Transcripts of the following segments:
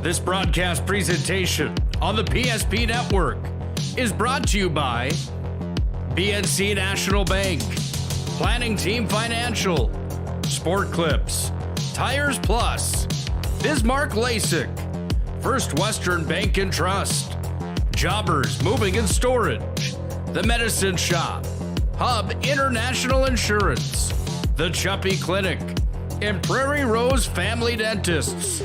This broadcast presentation on the PSP Network is brought to you by BNC National Bank, Planning Team Financial, Sport Clips, Tires Plus, Bismarck LASIK, First Western Bank and Trust, Jobbers Moving and Storage, The Medicine Shop, Hub International Insurance, The Chuppy Clinic, and Prairie Rose Family Dentists.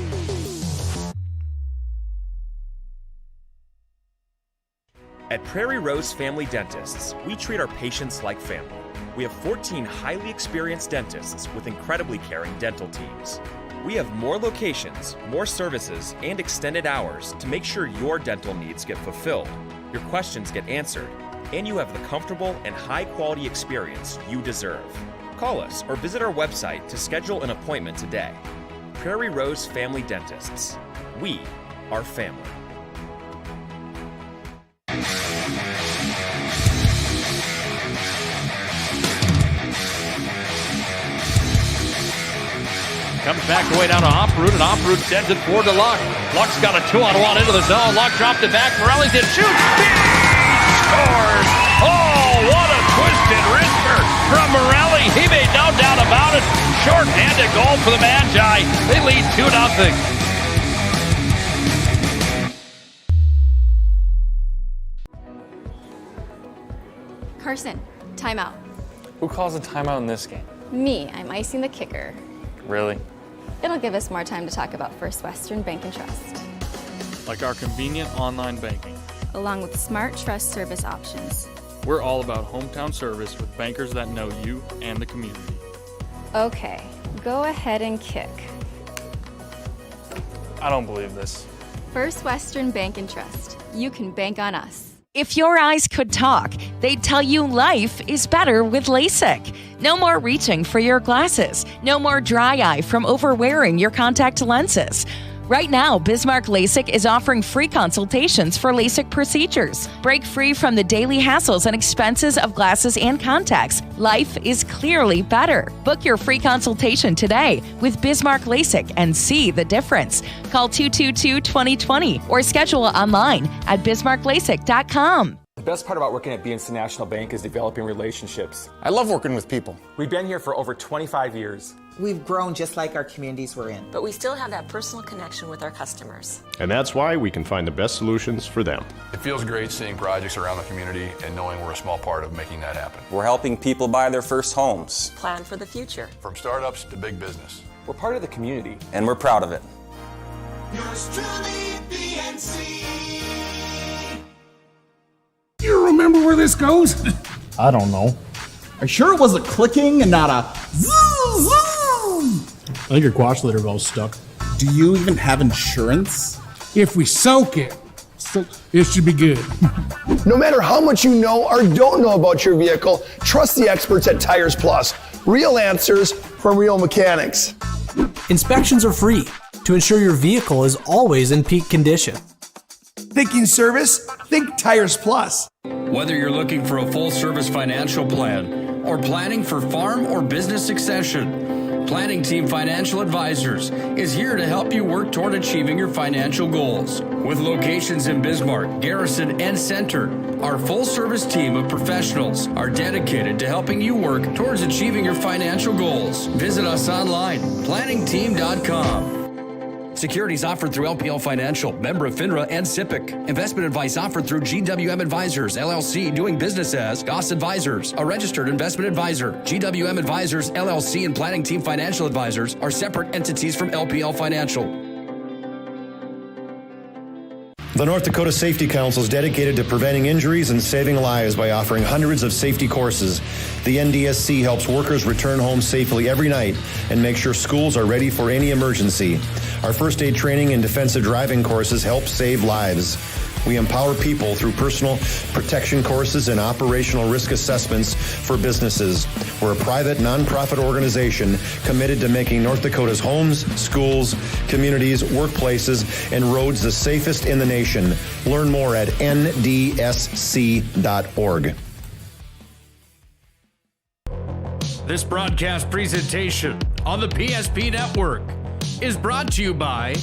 At Prairie Rose Family Dentists, we treat our patients like family. We have 14 highly experienced dentists with incredibly caring dental teams. We have more locations, more services, and extended hours to make sure your dental needs get fulfilled, your questions get answered, and you have the comfortable and high-quality experience you deserve. Call us or visit our website to schedule an appointment today. Prairie Rose Family Dentists. We are family. Comes back away down to Off-Root, and Off-Root sends it forward to Luck. Luck's got a 2-on-1 into the zone. Luck dropped it back. Morelli did shoot. He scores! Oh, what a twisted wrister from Morelli. He made no doubt about it. Short-handed goal for the Magi. They lead 2-0. Carson, timeout. Who calls a timeout in this game? Me, I'm icing the kicker. Really? It'll give us more time to talk about First Western Bank and Trust, Like our convenient online banking. along with smart trust service options. We're all about hometown service with bankers that know you and the community. Okay, go ahead and kick. I don't believe this. First Western Bank and Trust. You can bank on us. If your eyes could talk, they'd tell you life is better with LASIK. No more reaching for your glasses. No more dry eye from overwearing your contact lenses. Right now, Bismarck LASIK is offering free consultations for LASIK procedures. Break free from the daily hassles and expenses of glasses and contacts. Life is clearly better. Book your free consultation today with Bismarck LASIK and see the difference. Call 222-2020 or schedule online at bismarcklasik.com. The best part about working at BNC National Bank is developing relationships. I love working with people. We've been here for over 25 years. We've grown just like our communities we're in. But we still have that personal connection with our customers. And that's why we can find the best solutions for them. It feels great seeing projects around the community and knowing we're a small part of making that happen. We're helping people buy their first homes. Plan for the future. From startups to big business. We're part of the community. And we're proud of it. Yours truly, BNC. You remember where this goes? I don't know. Are you sure it was a clicking and not a zzz, zzz? I think your quash litter valve's stuck. Do you even have insurance? If we soak it, it should be good. No matter how much you know or don't know about your vehicle, trust the experts at Tires Plus. Real answers from real mechanics. Inspections are free to ensure your vehicle is always in peak condition. Thinking service? Think Tires Plus. Whether you're looking for a full-service financial plan or planning for farm or business succession, Planning Team Financial Advisors is here to help you work toward achieving your financial goals. With locations in Bismarck, Garrison, and Center, our full-service team of professionals are dedicated to helping you work towards achieving your financial goals. Visit us online, planningteam.com. Securities offered through LPL Financial, member of FINRA and SIPC. Investment advice offered through GWM Advisors, LLC, doing business as Goss Advisors, a registered investment advisor. GWM Advisors, LLC, and Planning Team Financial Advisors are separate entities from LPL Financial. The North Dakota Safety Council is dedicated to preventing injuries and saving lives by offering hundreds of safety courses. The NDSC helps workers return home safely every night and make sure schools are ready for any emergency. Our first aid training and defensive driving courses help save lives. We empower people through personal protection courses and operational risk assessments for businesses. We're a private, nonprofit organization committed to making North Dakota's homes, schools, communities, workplaces, and roads the safest in the nation. Learn more at ndsc.org. This broadcast presentation on the PSP Network is brought to you by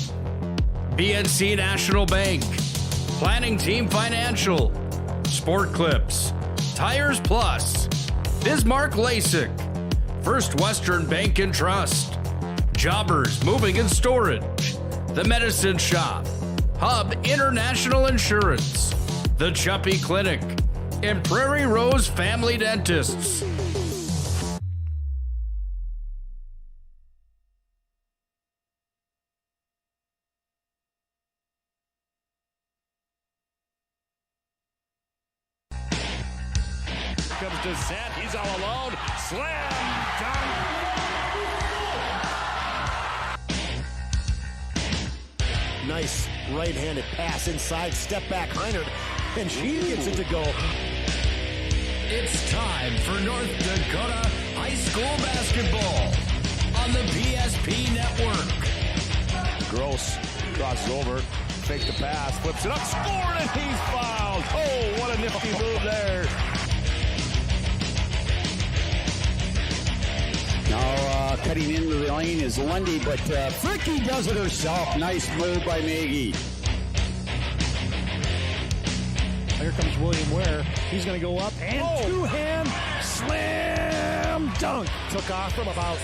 PNC National Bank, Planning Team Financial, Sport Clips, Tires Plus, Bismarck LASIK, First Western Bank and Trust, Jobbers Moving and Storage, The Medicine Shop, Hub International Insurance, The Chuppy Clinic, and Prairie Rose Family Dentists. Comes to Zet. He's all alone. Slam dunk. Nice right-handed pass inside. Step back, Reinhardt, and she gets it to go. It's time for North Dakota High School basketball on the PSP Network. Gross crosses over. Fake the pass. Flips it up. Scored, and he's fouled. Oh, what a nifty move there. Now cutting into the lane is Lundy, but Fricky does it herself. Nice move by Maggie. Here comes William Ware. He's going to go up and two-hand slam dunk. Took off from about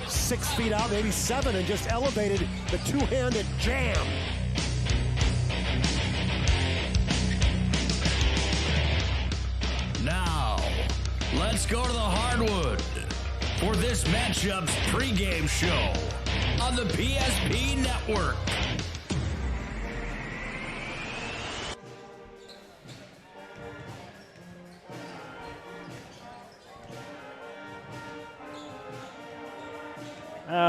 6 feet out, maybe 7, and just elevated the two-handed jam. Now, let's go to the hardwood for this matchup's pregame show on the PSP Network.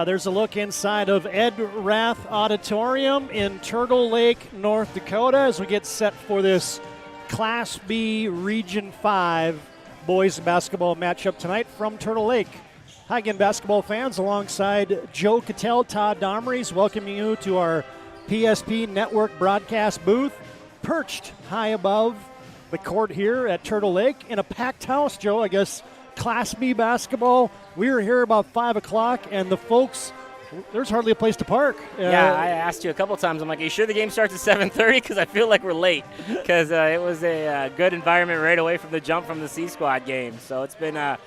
There's a look inside of Ed Rath Auditorium in Turtle Lake, North Dakota, as we get set for this Class B Region 5 boys basketball matchup tonight from Turtle Lake. Hi again, basketball fans, alongside Joe Kittell, Todd Domres, welcoming you to our PSP Network broadcast booth, perched high above the court here at Turtle Lake in a packed house, Joe. I guess Class B basketball. We were here about 5 o'clock, and the folks, there's hardly a place to park. Yeah, I asked you a couple times. I'm like, are you sure the game starts at 7:30? Because I feel like we're late. Because it was a good environment right away from the jump from the C Squad game. So it's been a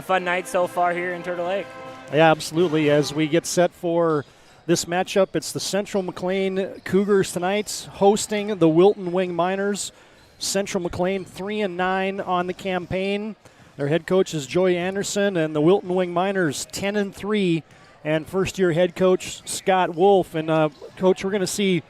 fun night so far here in Turtle Lake. Yeah, absolutely. As we get set for this matchup, it's the Central Mclean Cougars tonight hosting the Wilton-Wing Miners. Central Mclean 3-9 on the campaign. Their head coach is Joy Anderson, and the Wilton-Wing Miners 10-3, and first-year head coach Scott Wolf. And, Coach, we're going to see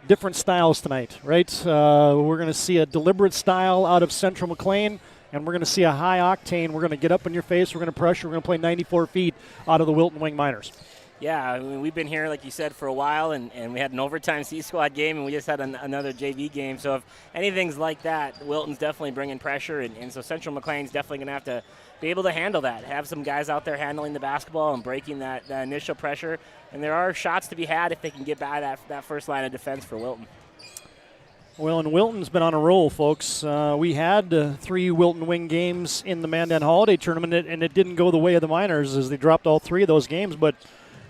different styles tonight, right? We're going to see a deliberate style out of Central Mclean, and we're going to see a high octane. We're going to get up in your face. We're going to pressure. We're going to play 94 feet out of the Wilton-Wing Miners. Yeah, I mean, we've been here, like you said, for a while, and we had an overtime C-Squad game, and we just had another JV game. So if anything's like that, Wilton's definitely bringing pressure, and so Central Mclean's definitely going to have to be able to handle that, have some guys out there handling the basketball and breaking that initial pressure. And there are shots to be had if they can get by that first line of defense for Wilton. Well, and Wilton's been on a roll, folks. We had 3 Wilton-Wing games in the Mandan Holiday Tournament, and it didn't go the way of the Miners as they dropped all 3 of those games. But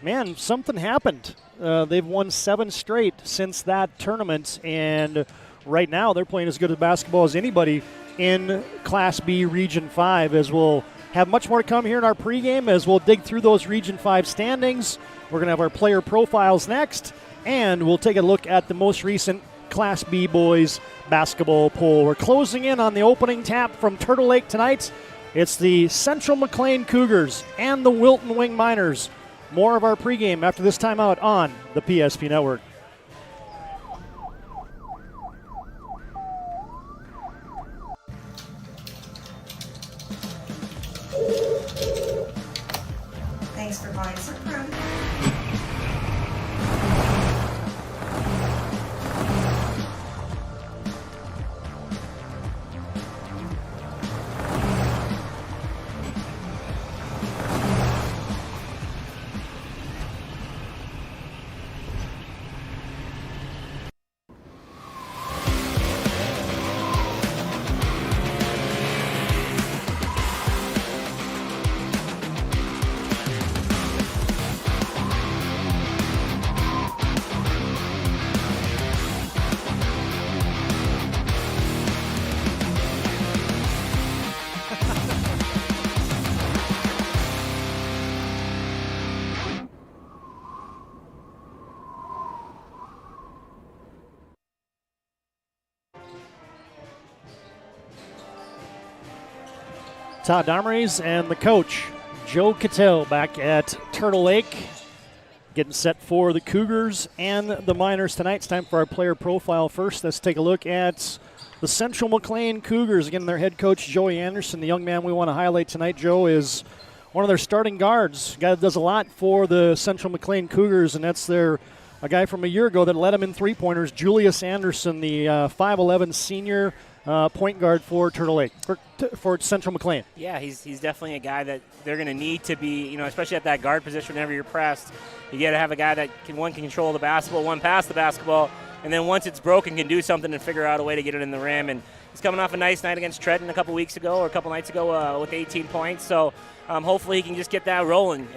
man, something happened. They've won 7 straight since that tournament, and right now they're playing as good a basketball as anybody in Class B Region 5, as we'll have much more to come here in our pregame as we'll dig through those Region 5 standings. We're going to have our player profiles next, and we'll take a look at the most recent Class B boys basketball poll. We're closing in on the opening tap from Turtle Lake tonight. It's the Central Mclean Cougars and the Wilton-Wing Miners. More of our pregame after this timeout on the PSP Network. Thanks for buying some room. Todd Domres and the coach, Joe Kittell, back at Turtle Lake, getting set for the Cougars and the Miners tonight. It's time for our player profile. First, let's take a look at the Central Mclean Cougars. Again, their head coach, Joey Anderson. The young man we want to highlight tonight, Joe, is one of their starting guards. A guy that does a lot for the Central Mclean Cougars, and that's a guy from a year ago that led them in three-pointers, Julius Anderson, the 5'11 senior point guard for Turtle Lake, for Central Mclean. Yeah, he's definitely a guy that they're going to need to be, especially at that guard position whenever you're pressed. You got to have a guy that can control the basketball, one pass the basketball, and then once it's broken can do something and figure out a way to get it in the rim. And he's coming off a nice night against Trenton a couple nights ago with 18 points. So hopefully he can just get that rolling.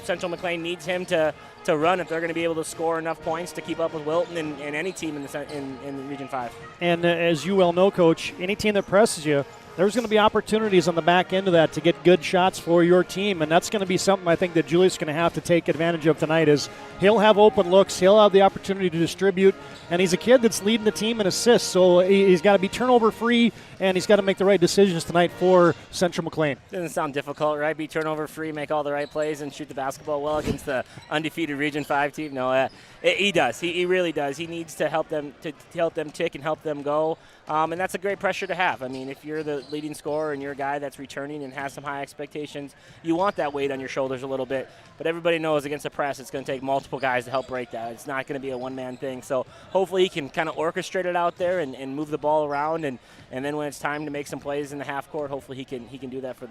Central Mclean needs him to run if they're going to be able to score enough points to keep up with Wilton and any team in Region 5. And as you well know, Coach, any team that presses you, there's going to be opportunities on the back end of that to get good shots for your team, and that's going to be something I think that Julius is going to have to take advantage of tonight. Is he'll have open looks, he'll have the opportunity to distribute, and he's a kid that's leading the team in assists, so he's got to be turnover-free, and he's got to make the right decisions tonight for Central Mclean. Doesn't sound difficult, right? Be turnover-free, make all the right plays, and shoot the basketball well against the undefeated Region 5 team. No, he does. He really does. He needs to help them tick and help them go. And that's a great pressure to have. I mean, if you're the leading scorer and you're a guy that's returning and has some high expectations, you want that weight on your shoulders a little bit. But everybody knows against the press, it's going to take multiple guys to help break that. It's not going to be a one-man thing. So hopefully he can kind of orchestrate it out there and move the ball around. And then when it's time to make some plays in the half court, hopefully he can do that for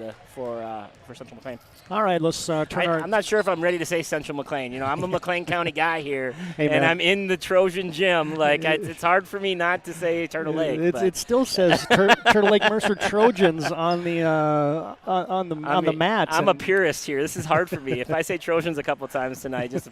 Central Mclean. All right, let's I'm not sure if I'm ready to say Central Mclean. I'm a McLean County guy here, hey, and I'm in the Trojan gym. It's hard for me not to say Turtle Lake. It still says Turtle Lake Mercer Trojans on the mat. I'm a purist here. This is hard for me. If I say Trojans a couple times tonight, just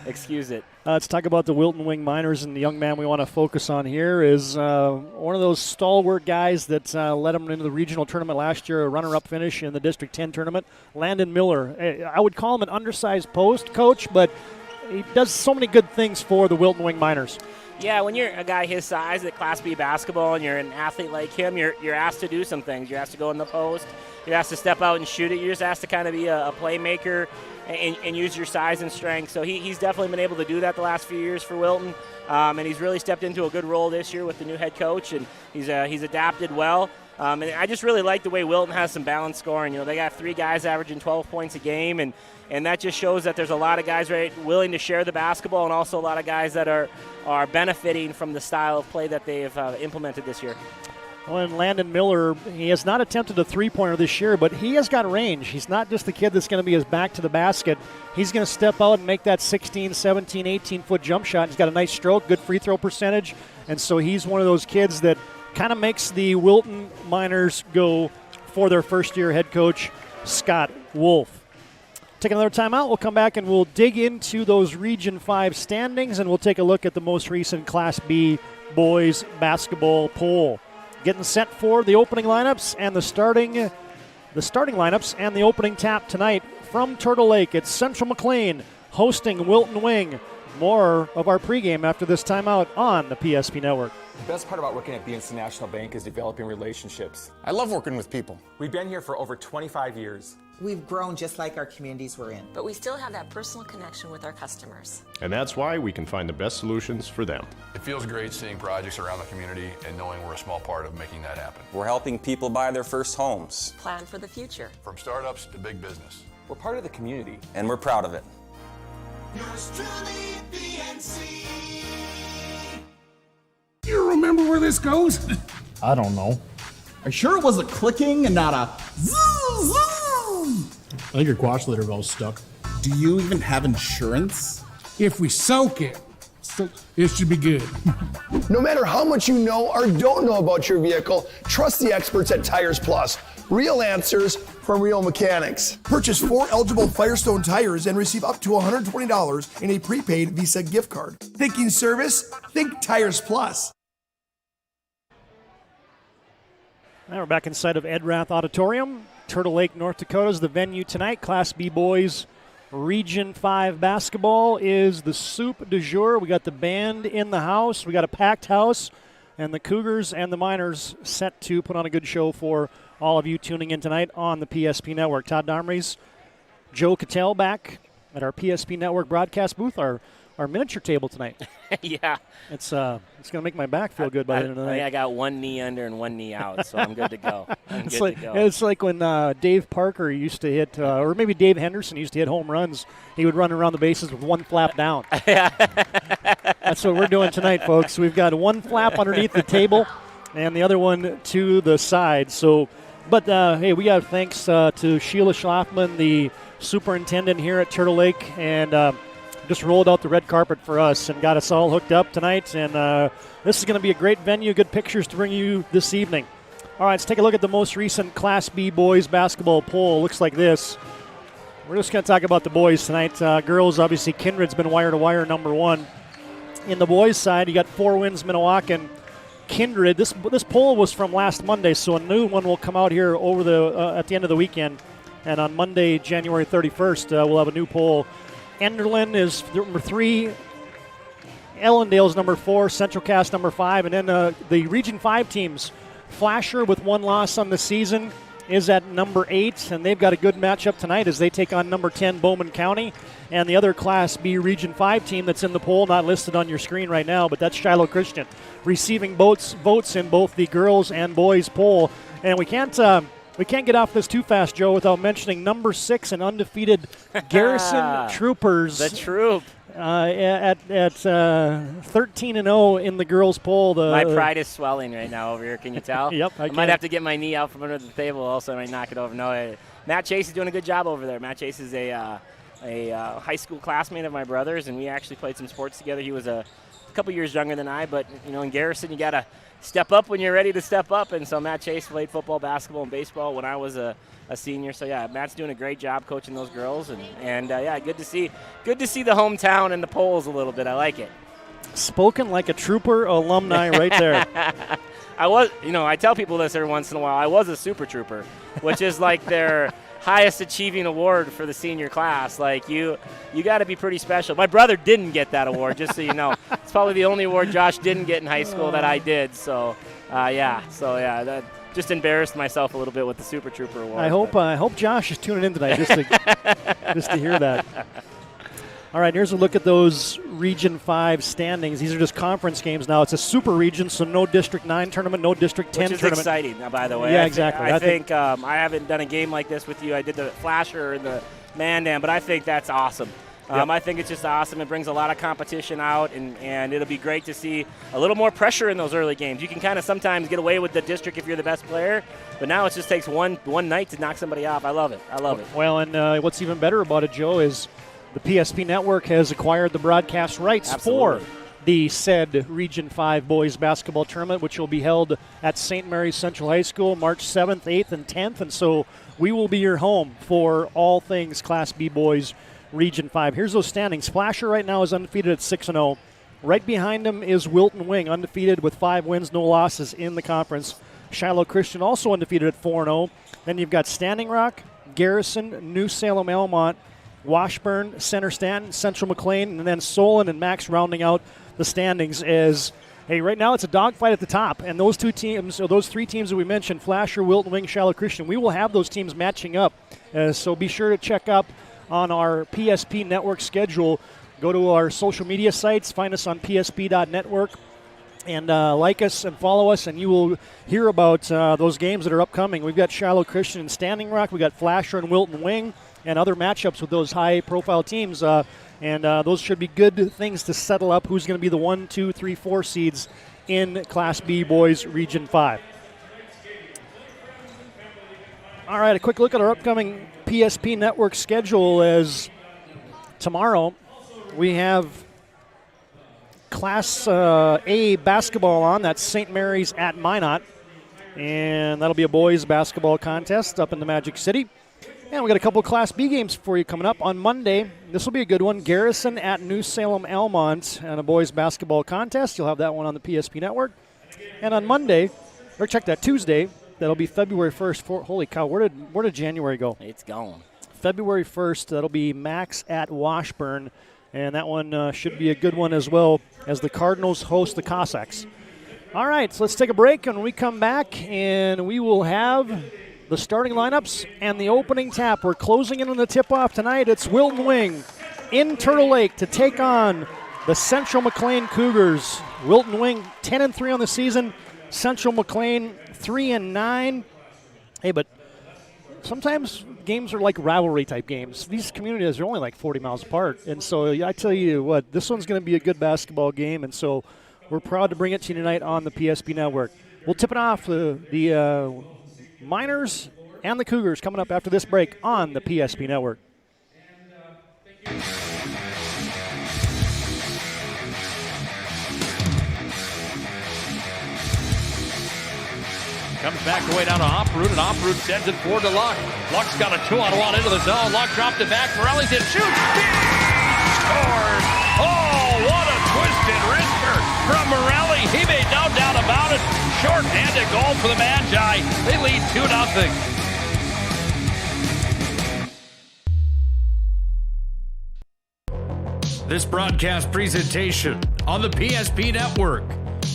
excuse it. Let's talk about the Wilton-Wing Miners, and the young man we want to focus on here is one of those stalwart guys that led them into the regional tournament last year, a runner-up finish in the District 10 tournament, Landon Miller. I would call him an undersized post coach, but he does so many good things for the Wilton-Wing Miners. Yeah, when you're a guy his size at Class B basketball and you're an athlete like him, you're asked to do some things. You're asked to go in the post. You're asked to step out and shoot it. You're just asked to kind of be a playmaker and use your size and strength. So he's definitely been able to do that the last few years for Wilton. And he's really stepped into a good role this year with the new head coach, and he's adapted well. And I just really like the way Wilton has some balanced scoring. They got 3 guys averaging 12 points a game, and that just shows that there's a lot of guys willing to share the basketball, and also a lot of guys that are benefiting from the style of play that they've implemented this year. Well, and Landon Miller, he has not attempted a three-pointer this year, but he has got range. He's not just the kid that's going to be his back to the basket. He's going to step out and make that 16, 17, 18-foot jump shot. He's got a nice stroke, good free throw percentage, and so he's one of those kids that kind of makes the Wilton Miners go for their first-year head coach, Scott Wolf. Take another timeout. We'll come back and we'll dig into those Region 5 standings, and we'll take a look at the most recent Class B boys basketball poll. Getting set for the opening lineups and the starting lineups and the opening tap tonight from Turtle Lake. It's Central Mclean hosting Wilton-Wing. More of our pregame after this timeout on the PSP Network. The best part about working at the International Bank is developing relationships. I love working with people. We've been here for over 25 years. We've grown just like our communities we're in. But we still have that personal connection with our customers. And that's why we can find the best solutions for them. It feels great seeing projects around the community and knowing we're a small part of making that happen. We're helping people buy their first homes. Plan for the future. From startups to big business. We're part of the community. And we're proud of it. Yours truly, PNC. You remember where this goes? I don't know. Are you sure it was a clicking and not a zoom? I think your quash litter valve's stuck. Do you even have insurance? If we soak it, it should be good. No matter how much you know or don't know about your vehicle, trust the experts at Tires Plus. Real answers from real mechanics. Purchase 4 eligible Firestone tires and receive up to $120 in a prepaid Visa gift card. Thinking service? Think Tires Plus. Now we're back inside of Ed Rath Auditorium. Turtle Lake, North Dakota is the venue tonight. Class B boys Region 5 basketball is the soup du jour. We got the band in the house. We got a packed house And the Cougars and the Miners set to put on a good show for all of you tuning in tonight on the PSP Network. Todd Domres, Joe Kittell back at our PSP Network broadcast booth, our miniature table tonight. Yeah. It's going to make my back feel good by the end of the night. I got one knee under and one knee out, so I'm good to go. It's like when Dave Parker used to hit, or maybe Dave Henderson used to hit home runs. He would run around the bases with one flap down. That's what we're doing tonight, folks. We've got one flap underneath the table and the other one to the side. So, but hey, we got thanks to Sheila Schlafman, the superintendent here at Turtle Lake, and just rolled out the red carpet for us and got us all hooked up tonight. And this is going to be a great venue, good pictures to bring you this evening. All right, let's take a look at the most recent Class B boys basketball poll. Looks like this. We're just going to talk about the boys tonight. Girls, obviously, Kindred's been wire-to-wire number one. In the boys' side, you got 4 wins, Minnewacan. Kindred, this poll was from last Monday, so a new one will come out here over the at the end of the weekend. And on Monday, January 31st, we'll have a new poll. Enderlin is number 3. Ellendale's number 4. Central Cass number 5. And then the Region 5 teams, Flasher with 1 loss on the season is at number 8. And they've got a good matchup tonight as they take on number 10, Bowman County. And the other Class B Region 5 team that's in the poll, not listed on your screen right now, but that's Shiloh Christian, receiving votes in both the girls and boys poll. And we can't get off this too fast, Joe, without mentioning number 6 and undefeated Garrison Troopers. The Troop. At 13-0 in the girls' poll. My pride is swelling right now over here. Can you tell? Yep, I might have to get my knee out from under the table. Also, I might knock it over. No, Matt Chase is doing a good job over there. Matt Chase is a high school classmate of my brother's, and we actually played some sports together. He was a couple years younger than I, but in Garrison, you got to step up when you're ready to step up. And so Matt Chase played football, basketball, and baseball when I was a senior. So yeah, Matt's doing a great job coaching those girls, and yeah, good to see the hometown and the polls a little bit. I like it. Spoken like a Trooper alumni right there. I tell people this every once in a while. I was a Super Trooper, which is like their highest achieving award for the senior class. Like you got to be pretty special. My brother didn't get that award, just so you know. It's probably the only award Josh didn't get in high school that I did. So that just embarrassed myself a little bit with the Super Trooper award. I hope Josh is tuning in tonight just to hear that. All right, here's a look at those Region 5 standings. These are just conference games now. It's a super region, so no District 9 tournament, no District 10 tournament. Which is exciting, by the way. Yeah, exactly. I think I haven't done a game like this with you. I did the Flasher and the Mandan, but I think that's awesome. Yep. I think it's just awesome. It brings a lot of competition out, and it'll be great to see a little more pressure in those early games. You can kind of sometimes get away with the district if you're the best player, but now it just takes one night to knock somebody off. I love it. Well, and what's even better about it, Joe, is the PSP Network has acquired the broadcast rights for the said Region 5 boys basketball tournament, which will be held at St. Mary's Central High School March 7th, 8th, and 10th. And so we will be your home for all things Class B boys Region 5. Here's those standings. Flasher right now is undefeated at 6-0. Right behind them is Wilton-Wing, undefeated with 5 wins, no losses in the conference. Shiloh Christian also undefeated at 4-0. Then you've got Standing Rock, Garrison, New Salem, Elmont, Washburn, Center Stanton, Central Mclean, and then Solon and Max rounding out the standings as, hey, right now it's a dogfight at the top. And those 3 teams that we mentioned, Flasher, Wilton-Wing, Shiloh Christian, we will have those teams matching up. So be sure to check up on our PSP Network schedule. Go to our social media sites, find us on psp.network, and like us and follow us, and you will hear about those games that are upcoming. We've got Shiloh Christian and Standing Rock. We've got Flasher and Wilton-Wing, and other matchups with those high-profile teams. And those should be good things to settle up who's going to be the 1, 2, 3, 4 seeds in Class B Boys Region 5. All right, a quick look at our upcoming PSP Network schedule as tomorrow we have Class A basketball on. That's St. Mary's at Minot. And that'll be a boys basketball contest up in the Magic City. And we got a couple of Class B games for you coming up on Monday. This will be a good one. Garrison at New Salem Elmont and a boys basketball contest. You'll have that one on the PSP Network. And on Monday, or check that, Tuesday, that'll be February 1st. Holy cow, where did January go? It's gone. February 1st, that'll be Max at Washburn. And that one should be a good one as well as the Cardinals host the Cossacks. All right, so let's take a break, and when we come back, and we will have the starting lineups and the opening tap. We're closing in on the tip-off tonight. It's Wilton-Wing in Turtle Lake to take on the Central Mclean Cougars. Wilton-Wing 10-3 on the season. Central Mclean 3-9. Hey, but sometimes games are like rivalry-type games. These communities are only like 40 miles apart, and so I tell you what, this one's going to be a good basketball game, and so we're proud to bring it to you tonight on the PSP Network. We'll tip it off the Miners and the Cougars coming up after this break on the PSP Network. Comes back away down to Oproot, and Oproot sends it forward to Luck. Luck's got a 2-on-1 into the zone. Luck dropped it back. Morelli did shoot. Scores! Oh, what a twisted wrister from Morelli. He made no doubt about it. Short-handed goal for the Magi. They lead 2-0. This broadcast presentation on the PSP Network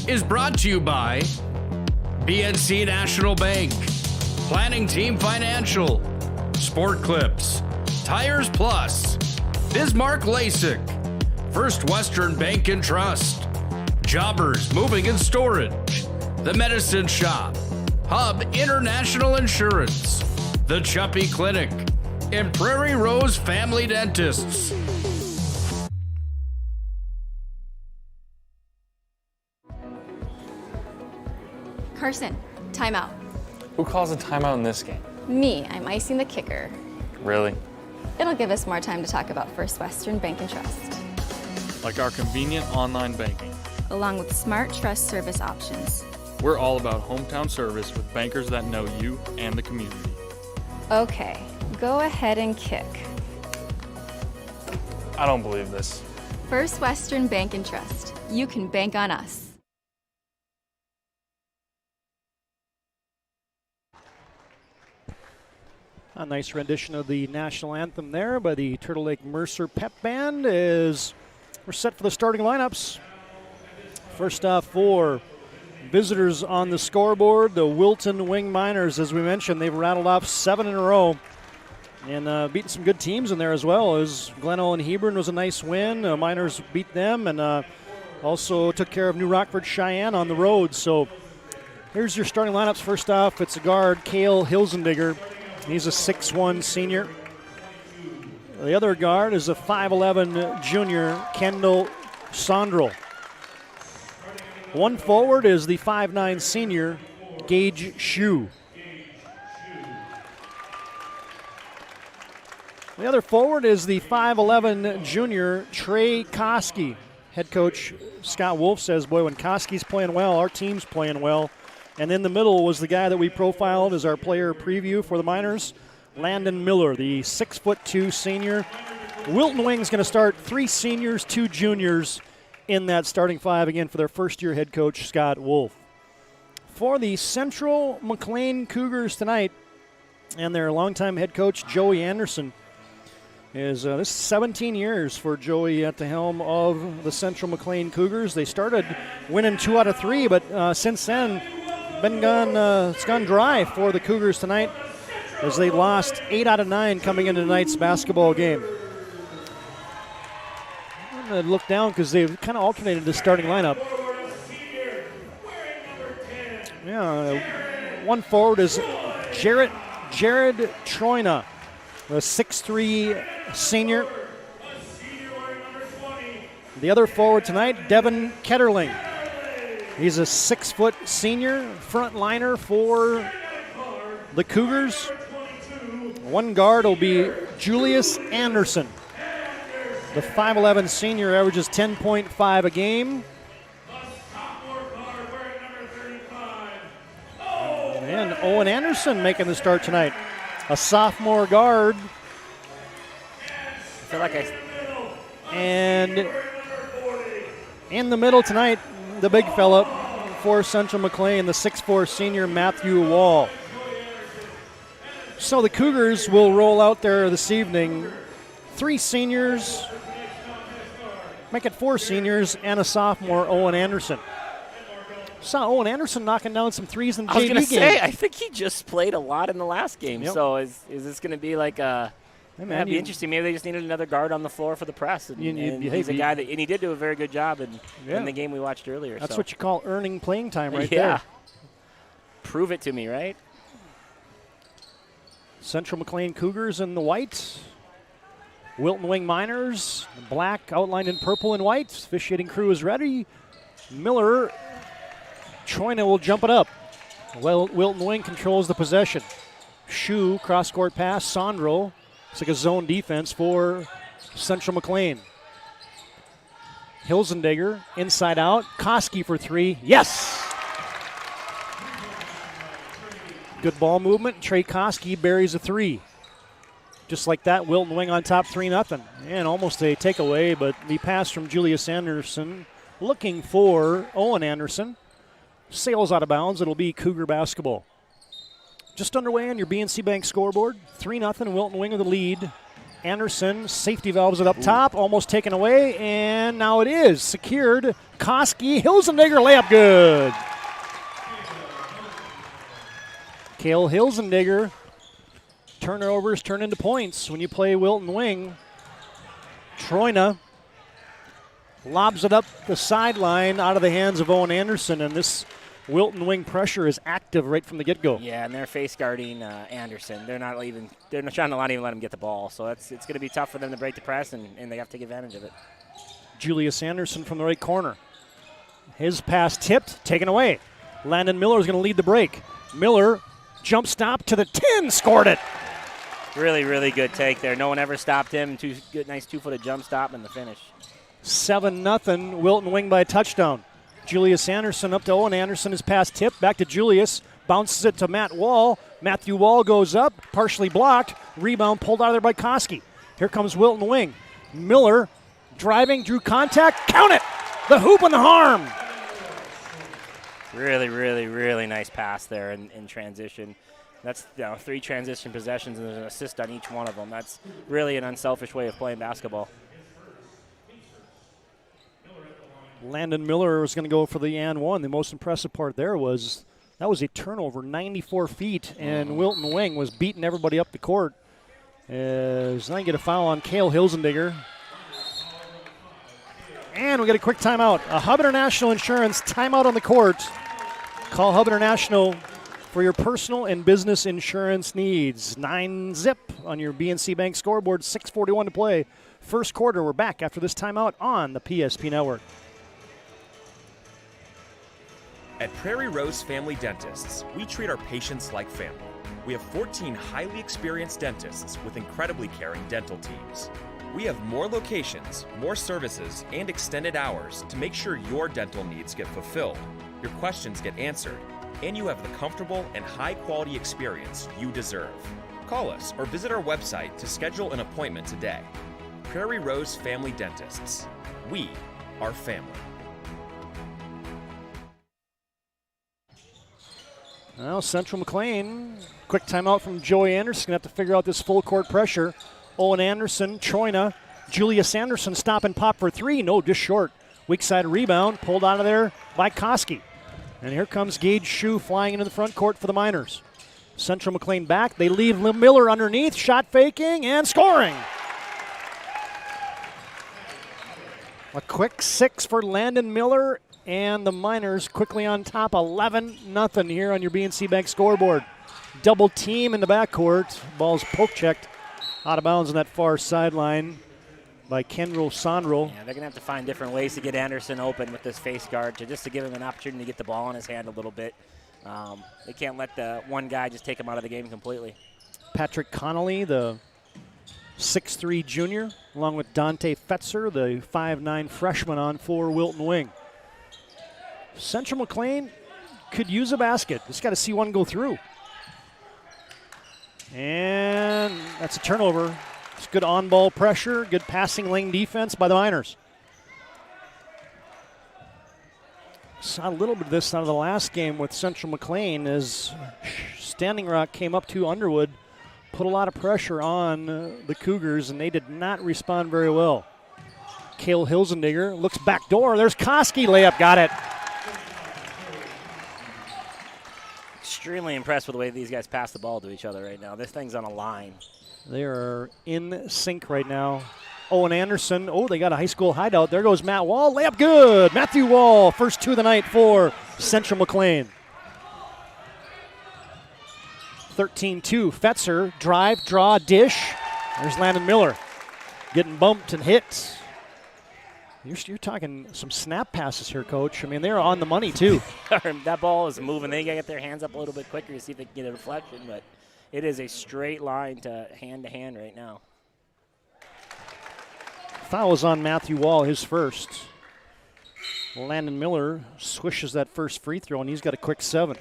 is brought to you by BNC National Bank, Planning Team Financial, Sport Clips, Tires Plus, Bismarck LASIK, First Western Bank and Trust, Jobbers Moving and Storage, The Medicine Shop, Hub International Insurance, The Chuppy Clinic, and Prairie Rose Family Dentists. Carson, timeout. Who calls a timeout in this game? Me, I'm icing the kicker. Really? It'll give us more time to talk about First Western Bank and Trust. Like our convenient online banking. Along with smart trust service options. We're all about hometown service with bankers that know you and the community. Okay, go ahead and kick. I don't believe this. First Western Bank and Trust. You can bank on us. A nice rendition of the national anthem there by the Turtle Lake Mercer Pep Band as we're set for the starting lineups. First off for visitors on the scoreboard, the Wilton-Wing Miners. As we mentioned, they've rattled off 7 in a row and beaten some good teams in there as well. As Glenelg and Hebron was a nice win. Miners beat them and also took care of New Rockford Cheyenne on the road. So here's your starting lineups. First off, it's a guard, Cale Hilsendigger. He's a 6'1 senior. The other guard is a 5'11 junior, Kendall Sondrel. One forward is the 5'9 senior, Gage Shue. The other forward is the 5'11 junior, Trey Koski. Head coach Scott Wolf says, boy, when Koski's playing well, our team's playing well. And in the middle was the guy that we profiled as our player preview for the Miners, Landon Miller, the 6'2 senior. Wilton-Wing's going to start 3 seniors, 2 juniors in that starting 5 again for their first-year head coach, Scott Wolf. For the Central Mclean Cougars tonight, and their longtime head coach, Joey Anderson, is this is 17 years for Joey at the helm of the Central Mclean Cougars. They started winning 2 out of 3, but since then, it's gone dry for the Cougars tonight as they lost 8 out of 9 coming into tonight's basketball game. I'm going to look down because they've kind of alternated the starting lineup. Yeah, one forward is Jared Troina, the 6'3 senior. The other forward tonight, Devin Ketterling. He's a 6' senior front liner for the Cougars. One guard will be Julius Anderson. The 5'11 senior averages 10.5 a game. And Owen Anderson making the start tonight. A sophomore guard. I feel like And in the middle tonight, the big fella for Central Mclean, the 6'4 senior Matthew Wall. So the Cougars will roll out there this evening. 3 seniors, make it 4 seniors, and a sophomore, Owen Anderson. Saw Owen Anderson knocking down some threes in the JV game. I was going to say, I think he just played a lot in the last game. Yep. So is this going to be like a Hey, man, that'd be interesting. Maybe they just needed another guard on the floor for the press. And he's a guy that, and he did do a very good job in the game we watched earlier. That's what you call earning playing time right yeah. there. Prove it to me, right? Central Mclean Cougars in the white. Wilton-Wing Miners, black outlined in purple and white. Officiating crew is ready. Miller, Troina will jump it up. Well, Wilton-Wing controls the possession. Shu, cross-court pass, Sandro. It's like a zone defense for Central Mclean. Hilzendegger, inside out. Koski for three. Yes! Good ball movement. Trey Koski buries a three. Just like that, Wilton-Wing on top 3-0. And almost a takeaway, but the pass from Julius Anderson looking for Owen Anderson. Sails out of bounds. It'll be Cougar basketball. Just underway on your BNC Bank scoreboard. 3-0, Wilton-Wing with the lead. Anderson, safety valves it up top, almost taken away, and now it is secured. Koski, Hilzendegger, layup good. Cale Hilzendegger, turnovers turn into points when you play Wilton-Wing. Troina lobs it up the sideline out of the hands of Owen Anderson, and this Wilton-Wing pressure is active right from the get-go. Yeah, and they're face guarding Anderson. They're not trying to not even let him get the ball. So it's going to be tough for them to break the press, and they have to take advantage of it. Julius Anderson from the right corner. His pass tipped, taken away. Landon Miller is going to lead the break. Miller, jump stop to the 10, scored it. Really, really good take there. No one ever stopped him. Nice two-footed jump stop and the finish. 7-0, Wilton-Wing by a touchdown. Julius Anderson up to Owen Anderson. His pass tipped back to Julius. Bounces it to Matt Wall. Matthew Wall goes up, partially blocked. Rebound pulled out of there by Koski. Here comes Wilton-Wing. Miller driving, drew contact. Count it! The hoop and the harm. Really, really, really nice pass there in transition. That's 3 transition possessions and there's an assist on each one of them. That's really an unselfish way of playing basketball. Landon Miller was going to go for the and one. The most impressive part there was that was a turnover, 94 feet, and Wilton-Wing was beating everybody up the court. As I get a foul on Cale Hilzendegger. And we get a quick timeout. A Hub International Insurance timeout on the court. Call Hub International for your personal and business insurance needs. 9-0 on your BNC Bank scoreboard, 6:41 to play. First quarter, we're back after this timeout on the PSP Network. At Prairie Rose Family Dentists, we treat our patients like family. We have 14 highly experienced dentists with incredibly caring dental teams. We have more locations, more services, and extended hours to make sure your dental needs get fulfilled, your questions get answered, and you have the comfortable and high-quality experience you deserve. Call us or visit our website to schedule an appointment today. Prairie Rose Family Dentists. We are family. Well, Central Mclean, quick timeout from Joey Anderson. Going to have to figure out this full court pressure. Owen Anderson, Troina, Julius Anderson stop and pop for 3. No, just short. Weak side rebound, pulled out of there by Koski. And here comes Gage Shu flying into the front court for the Miners. Central Mclean back. They leave Miller underneath, shot faking and scoring. A quick 6 for Landon Miller. And the Miners quickly on top, 11-0 here on your BNC Bank scoreboard. Double team in the backcourt. Ball's poke checked out of bounds on that far sideline by Kendall Sandro. Yeah, they're going to have to find different ways to get Anderson open with this face guard just to give him an opportunity to get the ball in his hand a little bit. They can't let the one guy just take him out of the game completely. Patrick Connolly, the 6'3 junior, along with Dante Fetzer, the 5'9 freshman on for Wilton-Wing. Central Mclean could use a basket. Just got to see one go through. And that's a turnover. It's good on-ball pressure, good passing lane defense by the Miners. Saw a little bit of this out of the last game with Central Mclean as Standing Rock came up to Underwood, put a lot of pressure on the Cougars, and they did not respond very well. Cale Hilzendegger looks back door. There's Koski, layup, got it. Extremely impressed with the way these guys pass the ball to each other right now. This thing's on a line. They are in sync right now. Owen Anderson, they got a high school hideout. There goes Matt Wall, layup good. Matthew Wall, first two of the night for Central Mclean. 13-2, Fetzer, drive, draw, dish. There's Landon Miller getting bumped and hit. You're talking some snap passes here, Coach. I mean, they're on the money, too. That ball is moving. They got to get their hands up a little bit quicker to see if they can get a deflection, but it is a straight line to hand right now. Foul is on Matthew Wall, his first. Landon Miller swishes that first free throw, and he's got a quick 7.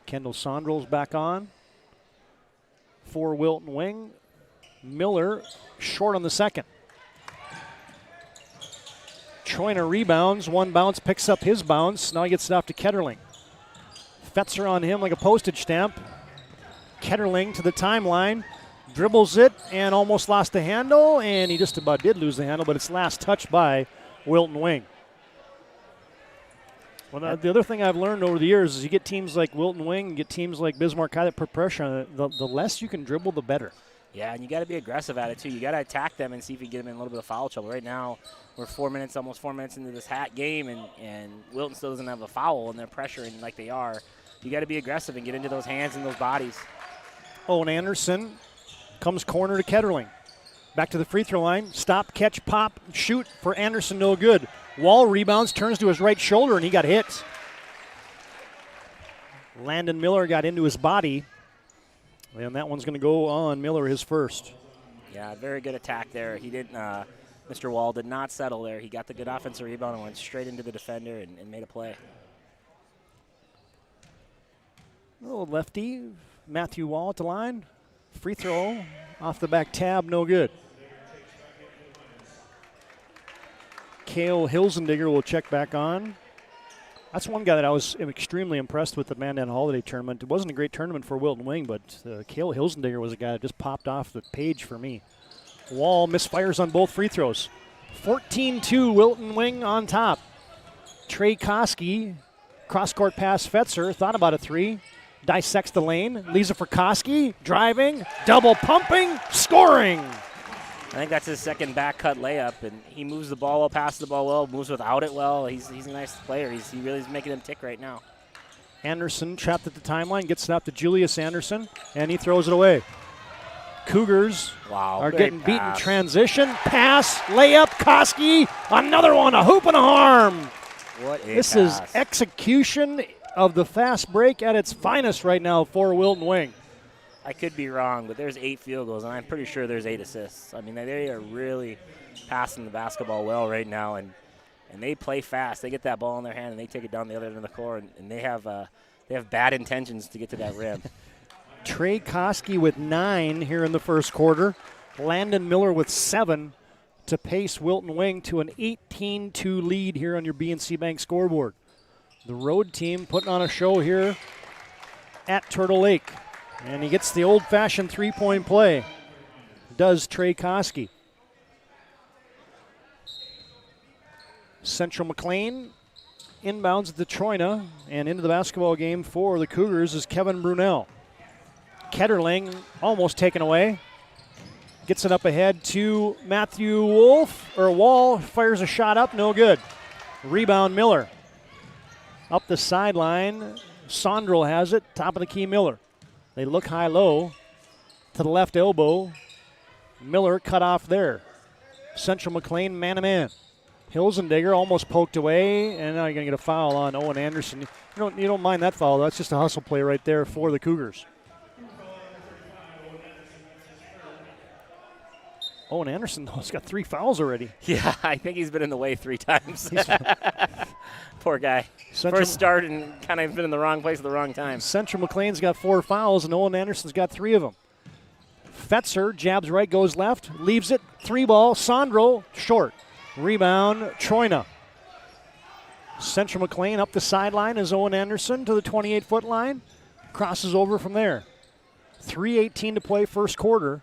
Kendall Sondrel's back on for Wilton-Wing. Miller short on the second. Troina rebounds. One bounce, picks up his bounce. Now he gets it off to Ketterling. Fetzer on him like a postage stamp. Ketterling to the timeline. Dribbles it and almost lost the handle. And he just about did lose the handle, but it's last touched by Wilton-Wing. Well, the other thing I've learned over the years is you get teams like Wilton-Wing, get teams like Bismarck High that put pressure on it. The less you can dribble, the better. Yeah, and you got to be aggressive at it, too. You got to attack them and see if you get them in a little bit of foul trouble. Right now, we're almost 4 minutes into this hat game, and Wilton still doesn't have a foul, and they're pressuring like they are. You got to be aggressive and get into those hands and those bodies. Owen Anderson comes corner to Ketterling. Back to the free throw line. Stop, catch, pop, shoot for Anderson, no good. Wall rebounds, turns to his right shoulder, and he got hit. Landon Miller got into his body, and that one's going to go on Miller, his first. Yeah, very good attack there. He didn't. Mr. Wall did not settle there. He got the good offensive rebound and went straight into the defender and made a play. Little lefty, Matthew Wall at the line. Free throw off the back tab, no good. Cale Hilsendigger will check back on. That's one guy that I was extremely impressed with the Mandan Holiday Tournament. It wasn't a great tournament for Wilton-Wing, but Cale Hilsendigger was a guy that just popped off the page for me. Wall misfires on both free throws. 14-2, Wilton-Wing on top. Trey Koski, cross-court pass Fetzer, thought about a three. Dissects the lane, leaves it for Koski, driving, double pumping, scoring. I think that's his second back cut layup, and he moves the ball well, passes the ball well, moves without it well. He's a nice player. He really is making him tick right now. Anderson trapped at the timeline, gets it out to Julius Anderson, and he throws it away. Cougars are getting beaten. Transition, pass, layup, Koski, another one, a hoop and a harm. This is execution of the fast break at its finest right now for Wilton-Wing. I could be wrong, but there's 8 field goals, and I'm pretty sure there's 8 assists. I mean, they are really passing the basketball well right now, and they play fast. They get that ball in their hand, and they take it down the other end of the court, and they have bad intentions to get to that rim. Trey Koski with 9 here in the first quarter. Landon Miller with 7 to pace Wilton-Wing to an 18-2 lead here on your BNC Bank scoreboard. The road team putting on a show here at Turtle Lake. And he gets the old-fashioned three-point play. Does Trey Koski. Central Mclean inbounds the Troina, and into the basketball game for the Cougars is Kevin Brunel. Ketterling almost taken away. Gets it up ahead to Matthew Wall, fires a shot up, no good. Rebound Miller. Up the sideline, Sondrel has it, top of the key Miller. They look high-low to the left elbow. Miller cut off there. Central Mclean man-to-man. Hilsendigger almost poked away, and now you're going to get a foul on Owen Anderson. You don't mind that foul. That's just a hustle play right there for the Cougars. Owen Anderson, though, has got 3 fouls already. Yeah, I think he's been in the way 3 times. Poor guy. First start and kind of been in the wrong place at the wrong time. Central Mclean's got 4 fouls, and Owen Anderson's got 3 of them. Fetzer jabs right, goes left, leaves it, 3-ball, Sondrel, short. Rebound, Troina. Central Mclean up the sideline as Owen Anderson to the 28-foot line. Crosses over from there. 3:18 to play first quarter.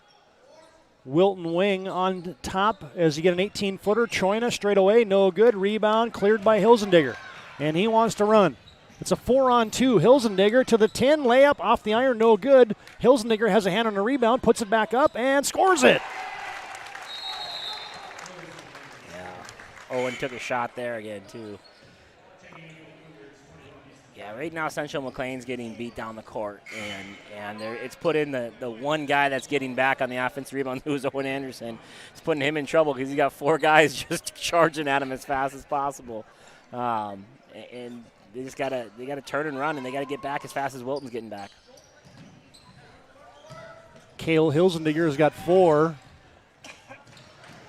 Wilton-Wing on top as you get an 18-footer. Choina straight away, no good. Rebound cleared by Hilsendigger, and he wants to run. It's a 4-on-2. Hilsendigger to the 10, layup off the iron, no good. Hilsendigger has a hand on the rebound, puts it back up, and scores it. Yeah. Owen took a shot there again, too. Yeah, right now Central Mclean's getting beat down the court, and it's put in the one guy that's getting back on the offensive rebound, who's Owen Anderson. It's putting him in trouble because he's got 4 guys just charging at him as fast as possible. And they just gotta turn and run, and they gotta get back as fast as Wilton's getting back. Cale Hilsendigger has got 4.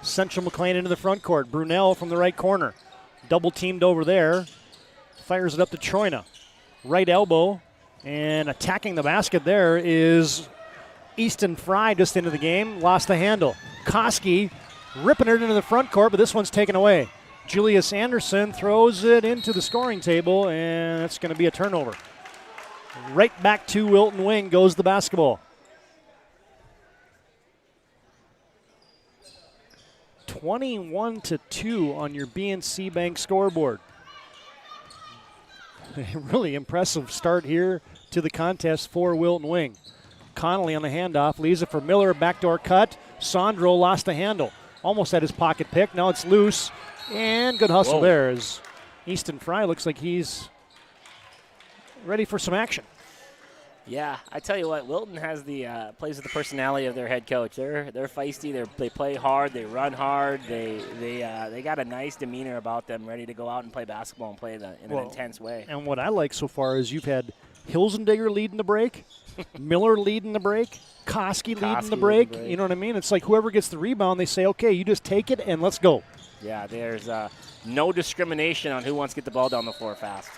Central Mclean into the front court. Brunel from the right corner. Double teamed over there. Fires it up to Choina. Right elbow. And attacking the basket there is Easton Fry just into the game. Lost the handle. Koski ripping it into the front court, but this one's taken away. Julius Anderson throws it into the scoring table, and it's going to be a turnover. Right back to Wilton-Wing goes the basketball. 21-2 on your BNC Bank scoreboard. Really impressive start here to the contest for Wilton-Wing. Connolly on the handoff, leaves it for Miller, backdoor cut. Sandro lost the handle. Almost had his pocket pick, now it's loose. And good hustle there as Easton Fry looks like he's ready for some action. Yeah, I tell you what, Wilton has the plays with the personality of their head coach. They're feisty. They play hard. They run hard. They got a nice demeanor about them, ready to go out and play basketball and play in an intense way. And what I like so far is you've had Hilsendigger leading the break, Miller leading the break, Koski leading the break. You know what I mean? It's like whoever gets the rebound, they say, okay, you just take it and let's go. Yeah, there's no discrimination on who wants to get the ball down the floor fast.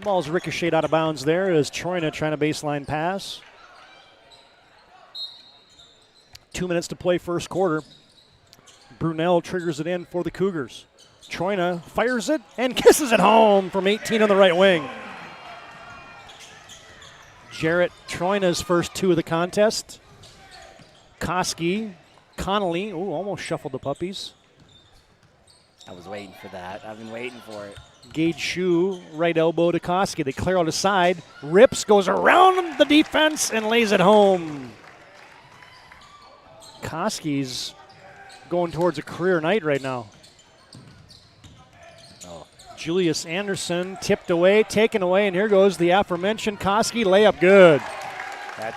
Ball's ricocheted out of bounds there as Choina trying to baseline pass. 2 minutes to play first quarter. Brunel triggers it in for the Cougars. Choina fires it and kisses it home from 18 on the right wing. Jarrett Troina's first 2 of the contest. Koski, Connolly, almost shuffled the puppies. I was waiting for that. I've been waiting for it. Gage Shue, right elbow to Koski. They clear out the side. Rips, goes around the defense, and lays it home. Koski's going towards a career night right now. Julius Anderson tipped away, taken away, and here goes the aforementioned Koski layup good.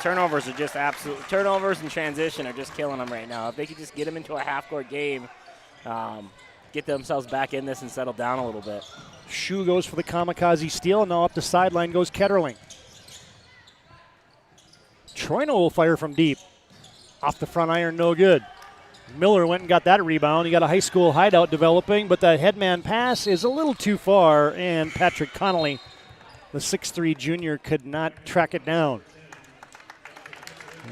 Turnovers are just absolute. Turnovers and transition are just killing them right now. If they could just get them into a half-court game, get themselves back in this and settle down a little bit. Shue goes for the kamikaze steal, and now up the sideline goes Ketterling. Troino will fire from deep. Off the front iron, no good. Miller went and got that rebound. He got a high school hideout developing, but that headman pass is a little too far, and Patrick Connolly, the 6'3 junior, could not track it down.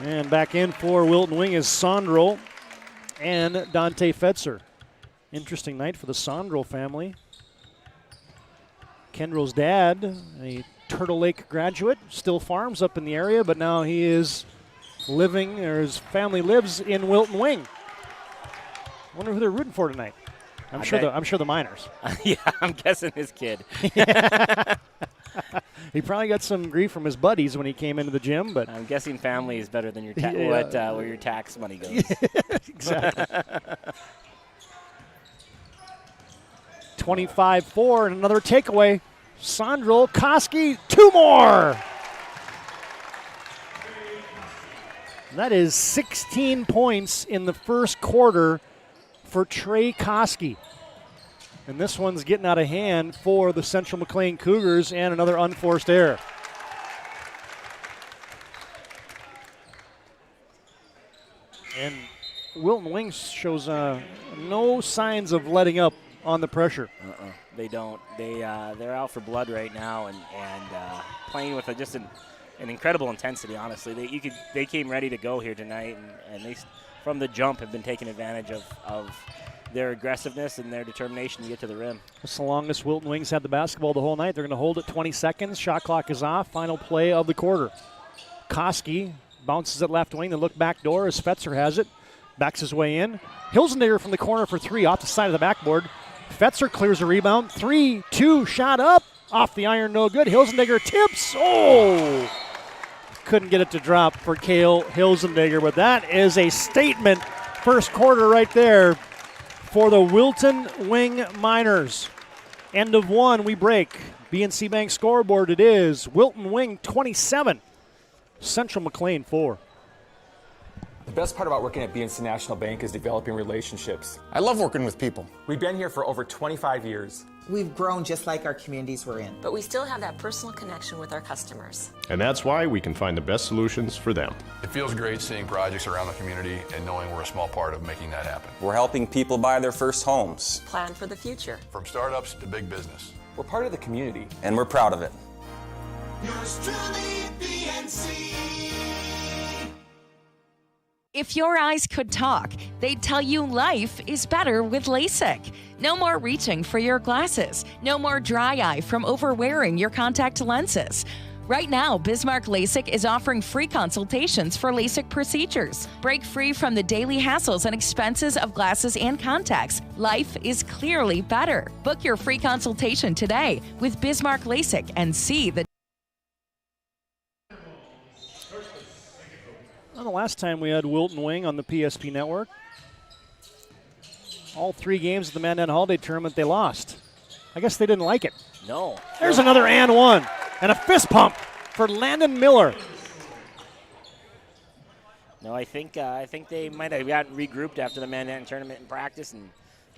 And back in for Wilton-Wing is Sondrel and Dante Fetzer. Interesting night for the Sondrel family. Kendrell's dad, a Turtle Lake graduate, still farms up in the area, but now he is living, or his family lives in Wilton-Wing. I wonder who they're rooting for tonight. I'm sure the Miners. Yeah, I'm guessing his kid. He probably got some grief from his buddies when he came into the gym, but I'm guessing family is better than your where your tax money goes. Exactly. 25-4 and another takeaway. Sondrel, Koski, 2 more. That is 16 points in the first quarter for Trey Koski. And this one's getting out of hand for the Central Mclean Cougars, and another unforced error. And Wilton-Wing shows no signs of letting up on the pressure. They don't. They're out for blood right now, and playing with just an incredible intensity. Honestly, they came ready to go here tonight, and they from the jump have been taking advantage of their aggressiveness and their determination to get to the rim. It's the longest Wilton-Wings had the basketball the whole night. They're going to hold it 20 seconds. Shot clock is off. Final play of the quarter. Koski Bounces at left wing. They look back door as Fetzer has it. Backs his way in. Hilsendeger from the corner for three off the side of the backboard. Fetzer clears a rebound. 3-2 shot up. Off the iron, no good. Hilsendeger tips. Oh! Couldn't get it to drop for Cale Hilsendeger, but that is a statement first quarter right there for the Wilton-Wing Miners. End of one, we break. BNC Bank scoreboard, it is Wilton-Wing 27, Central Mclean 4. The best part about working at BNC National Bank is developing relationships. I love working with people. We've been here for over 25 years. We've grown just like our communities we're in. But we still have that personal connection with our customers. And that's why we can find the best solutions for them. It feels great seeing projects around the community and knowing we're a small part of making that happen. We're helping people buy their first homes. Plan for the future. From startups to big business. We're part of the community. And we're proud of it. Yours truly, BNC. If your eyes could talk, they'd tell you life is better with LASIK. No more reaching for your glasses. No more dry eye from overwearing your contact lenses. Right now, Bismarck LASIK is offering free consultations for LASIK procedures. Break free from the daily hassles and expenses of glasses and contacts. Life is clearly better. Book your free consultation today with Bismarck LASIK and see the Well, the last time we had Wilton-Wing on the PSP Network, all three games of the Mandan Holiday Tournament, they lost. I guess they didn't like it. No. There's another and one, and a fist pump for Landon Miller. No, I think they might have gotten regrouped after the Manhattan tournament in practice and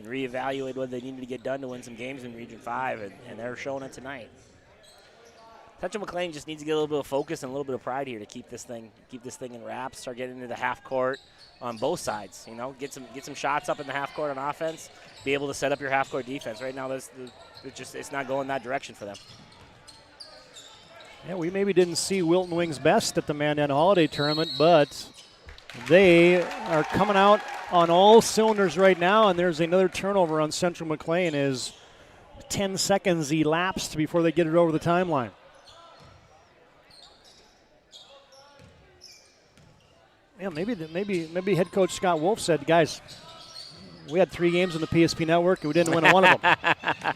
reevaluated what they needed to get done to win some games in Region 5, and they're showing it tonight. Central Mclean just needs to get a little bit of focus and a little bit of pride here to keep this thing in wraps, start getting into the half court on both sides. You know, get some shots up in the half court on offense, be able to set up your half court defense. Right now, it's not going that direction for them. Yeah, we maybe didn't see Wilton-Wing's best at the Mandan Holiday Tournament, but they are coming out on all cylinders right now, and there's another turnover on Central Mclean as 10 seconds elapsed before they get it over the timeline. Yeah, maybe head coach Scott Wolf said, guys, we had 3 games on the PSP Network and we didn't win one of them.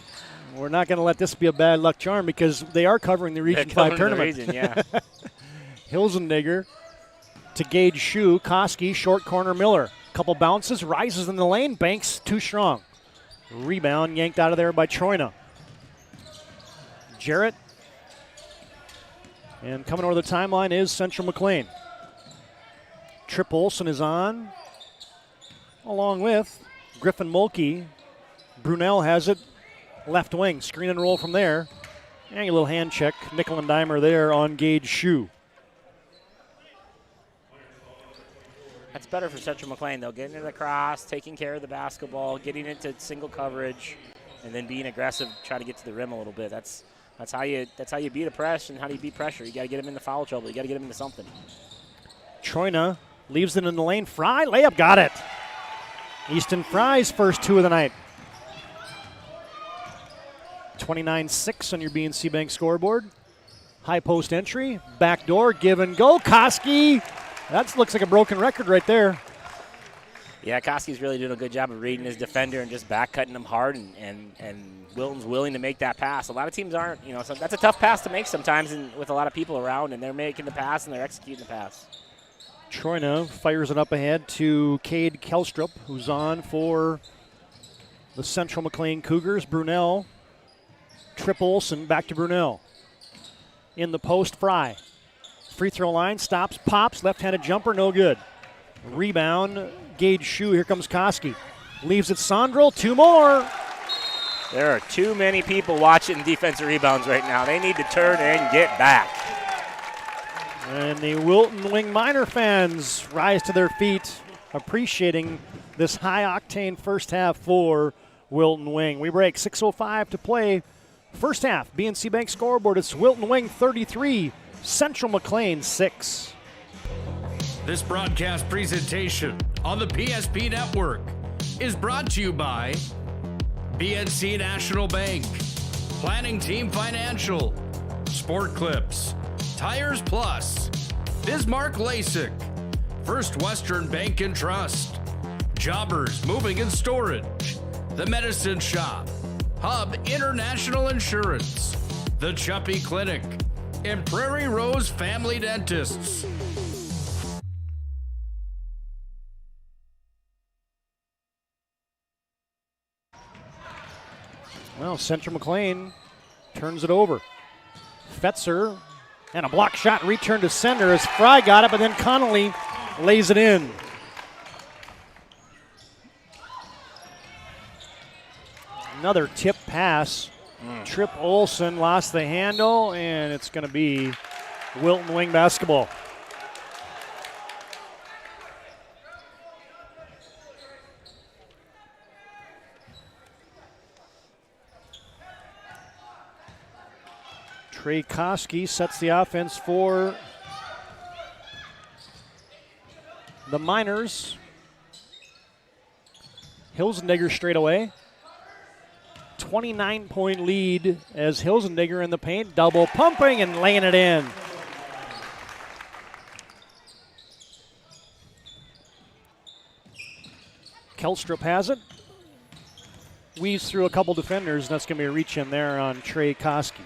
We're not going to let this be a bad luck charm because they are covering the Region 5 tournament. Hilsendeger to Gage Shue, Koski, short corner Miller. Couple bounces, rises in the lane, Banks too strong. Rebound yanked out of there by Troina. Jarrett. And coming over the timeline is Central Mclean. Trip Olson is on, along with Griffin Mulkey. Brunel has it, left wing, screen and roll from there. And a little hand check, nickel and dimer there on Gage Shue. That's better for Central Mclean, though. Getting it across, taking care of the basketball, getting into single coverage, and then being aggressive, try to get to the rim a little bit. That's how you beat a press and how do you beat pressure. You got to get them into foul trouble. You got to get them into something. Troina leaves it in the lane. Fry, layup, got it. Easton Fry's first 2 of the night. 29-6 on your BNC Bank scoreboard. High post entry, back door, give and go. Koski, that looks like a broken record right there. Yeah, Koski's really doing a good job of reading his defender and just back cutting him hard, and Wilton's willing to make that pass. A lot of teams aren't, so that's a tough pass to make sometimes with a lot of people around, and they're making the pass and they're executing the pass. Troina fires it up ahead to Cade Kelstrup, who's on for the Central Mclean Cougars. Brunel, Trip Olson, back to Brunel. In the post, Fry. Free throw line, stops, pops, left-handed jumper, no good. Rebound, Gage Shue, here comes Koski. Leaves it Sondrel, 2 more. There are too many people watching defensive rebounds right now. They need to turn and get back. And the Wilton-Wing Miner fans rise to their feet, appreciating this high-octane first half for Wilton-Wing. We break, 6:05 to play. First half, BNC Bank scoreboard, it's Wilton-Wing 33, Central Mclean 6. This broadcast presentation on the PSP Network is brought to you by BNC National Bank, Planning Team Financial, Sport Clips, Tires Plus, Bismarck LASIK, First Western Bank and Trust, Jobbers Moving and Storage, The Medicine Shop, Hub International Insurance, The Chuppy Clinic, and Prairie Rose Family Dentists. Well, Central Mclean turns it over. Fetzer and a block shot return to center as Fry got it, but then Connolly lays it in. Another tip pass. Trip Olson lost the handle, and it's going to be Wilton-Wing basketball. Trey Koski sets the offense for the Miners. Hilsendigger straight away. 29-point lead as Hilsendigger in the paint, double pumping and laying it in. Kelstrup has it. Weaves through a couple defenders, and that's going to be a reach in there on Trey Koski.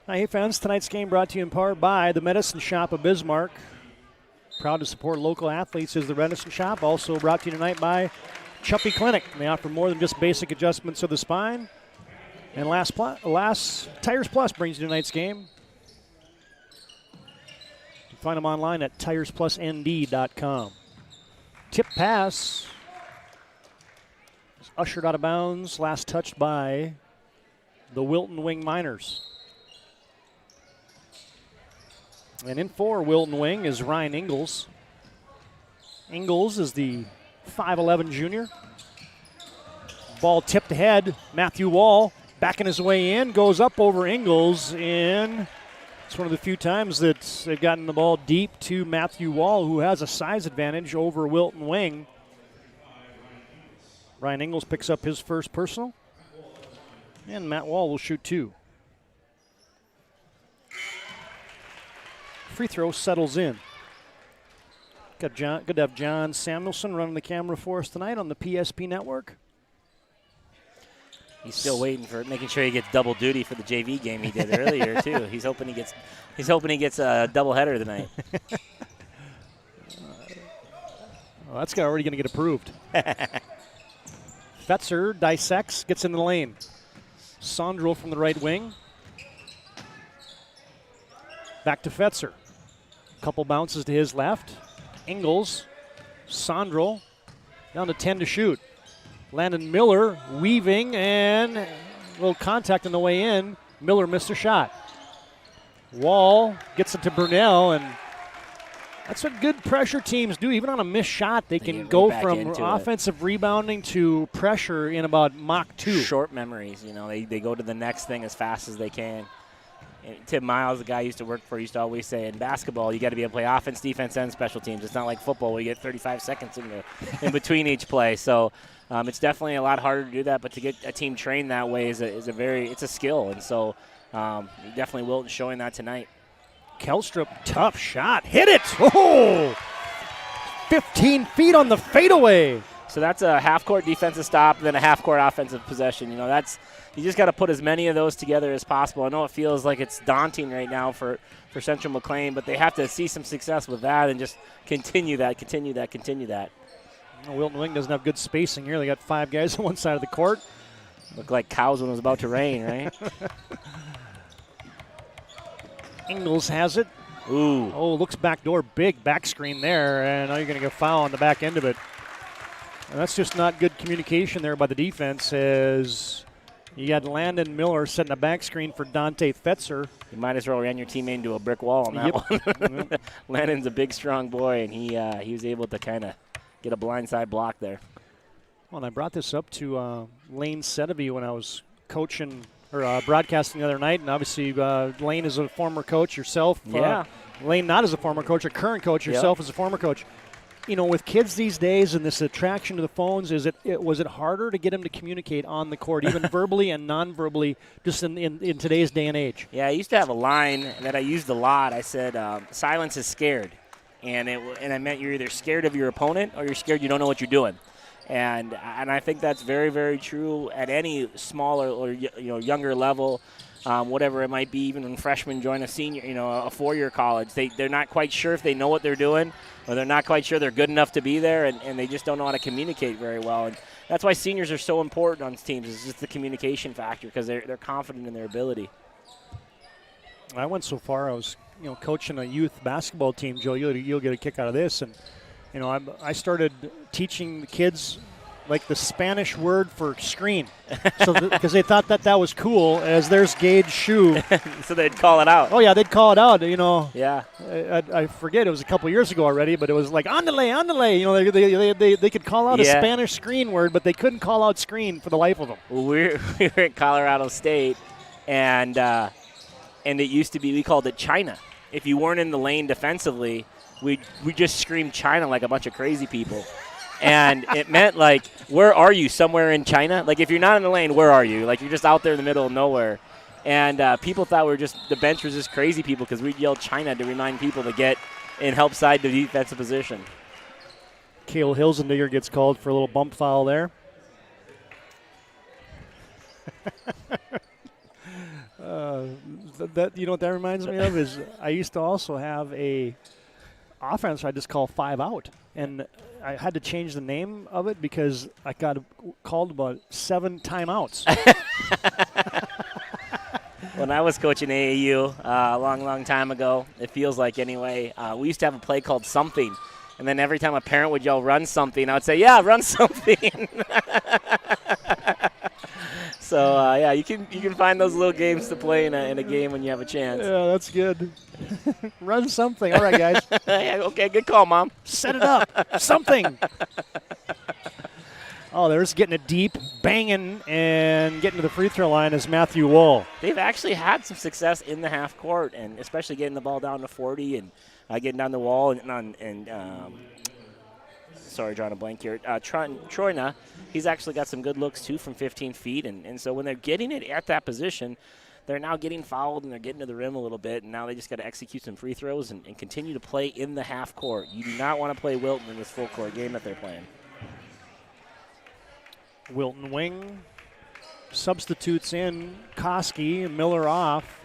Hey fans, tonight's game brought to you in part by the Medicine Shop of Bismarck. Proud to support local athletes is the Medicine Shop. Also brought to you tonight by Chuppy Clinic. They offer more than just basic adjustments of the spine. And last Tires Plus brings you tonight's game. You can find them online at TiresPlusND.com. Tip pass is ushered out of bounds. Last touched by the Wilton-Wing Miners. And in for Wilton-Wing is Ryan Ingalls. Ingalls is the 5'11 junior. Ball tipped ahead. Matthew Wall backing his way in, goes up over Ingalls, and it's one of the few times that they've gotten the ball deep to Matthew Wall, who has a size advantage over Wilton-Wing. Ryan Ingalls picks up his first personal, and Matt Wall will shoot two. Free throw settles in. Good to have John Samuelson running the camera for us tonight on the PSP Network. He's still waiting for making sure he gets double duty for the JV game he did earlier too. He's hoping he gets a doubleheader tonight. Well, that's already going to get approved. Fetzer dissects, gets in the lane. Sondrel from the right wing. Back to Fetzer. Couple bounces to his left. Ingalls, Sondrel, down to 10 to shoot. Landon Miller weaving and a little contact on the way in. Miller missed a shot. Wall gets it to Burnell, and that's what good pressure teams do. Even on a missed shot, they can go from offensive rebounding to pressure in about Mach 2. Short memories, they go to the next thing as fast as they can. And Tim Miles, the guy I used to work for, used to always say, in basketball, you got to be able to play offense, defense, and special teams. It's not like football where you get 35 seconds in between each play. So it's definitely a lot harder to do that, but to get a team trained that way it's a skill. And so definitely Wilton showing that tonight. Kelstrup, tough shot. Hit it! Oh! 15 feet on the fadeaway. So that's a half-court defensive stop, and then a half-court offensive possession. You just got to put as many of those together as possible. I know it feels like it's daunting right now for Central Mclean, but they have to see some success with that and just continue that. Wilton-Wing doesn't have good spacing here. They got 5 guys on one side of the court. Looked like cows when it was about to rain, right? Ingalls has it. Ooh. Oh, looks backdoor. Big back screen there, and now you're going to get a foul on the back end of it. And that's just not good communication there by the defense as you got Landon Miller setting a back screen for Dante Fetzer. You might as well ran your teammate into a brick wall on that one. Landon's a big, strong boy, and he was able to kind of get a blindside block there. Well, and I brought this up to Lane Sedevy when I was coaching or broadcasting the other night, and obviously Lane is a former coach yourself. Yeah. Lane not as a former coach, a current coach yourself as a former coach. with kids these days and this attraction to the phones, was it harder to get them to communicate on the court, even verbally and non-verbally, just in today's day and age? Yeah, I used to have a line that I used a lot. I said, silence is scared. And I meant you're either scared of your opponent or you're scared you don't know what you're doing. And I think that's very, very true at any smaller or younger level, whatever it might be. Even when freshmen join a senior, a four-year college, they're not quite sure if they know what they're doing, or they're not quite sure they're good enough to be there, and they just don't know how to communicate very well. And that's why seniors are so important on teams. It's just the communication factor because they're confident in their ability. I went so far. I was coaching a youth basketball team. Joe, you'll get a kick out of this, and I started teaching the kids like the Spanish word for screen, because they thought that was cool. As there's Gage's shoe, so they'd call it out. Oh yeah, they'd call it out. Yeah. I forget, it was a couple years ago already, but it was like andale. They could call out a Spanish screen word, but they couldn't call out screen for the life of them. Well, we were at Colorado State, and it used to be, we called it China. If you weren't in the lane defensively, we just screamed China like a bunch of crazy people. And it meant, like, where are you? Somewhere in China? Like, if you're not in the lane, where are you? Like, you're just out there in the middle of nowhere. And people thought the bench was just crazy people because we'd yell China to remind people to get and help side the defensive position. Cale Hilsendigger gets called for a little bump foul there. What that reminds me of is I used to also have a offense I just call 5 out, and I had to change the name of it because I got called about 7 timeouts. When I was coaching AAU a long time ago, it feels like anyway, we used to have a play called something, and then every time a parent would yell run something, I would say, yeah, run something. So, you can find those little games to play in a game when you have a chance. Yeah, that's good. Run something. All right, guys. Yeah, okay, good call, Mom. Set it up. Something. Oh, there's getting it deep, banging, and getting to the free throw line is Matthew Wall. They've actually had some success in the half court, and especially getting the ball down to 40 and getting down the wall and sorry, drawing a blank here. Troyna, he's actually got some good looks, too, from 15 feet. And so when they're getting it at that position, they're now getting fouled and they're getting to the rim a little bit. And now they just got to execute some free throws and continue to play in the half court. You do not want to play Wilton in this full court game that they're playing. Wilton-Wing substitutes in Koski, Miller off.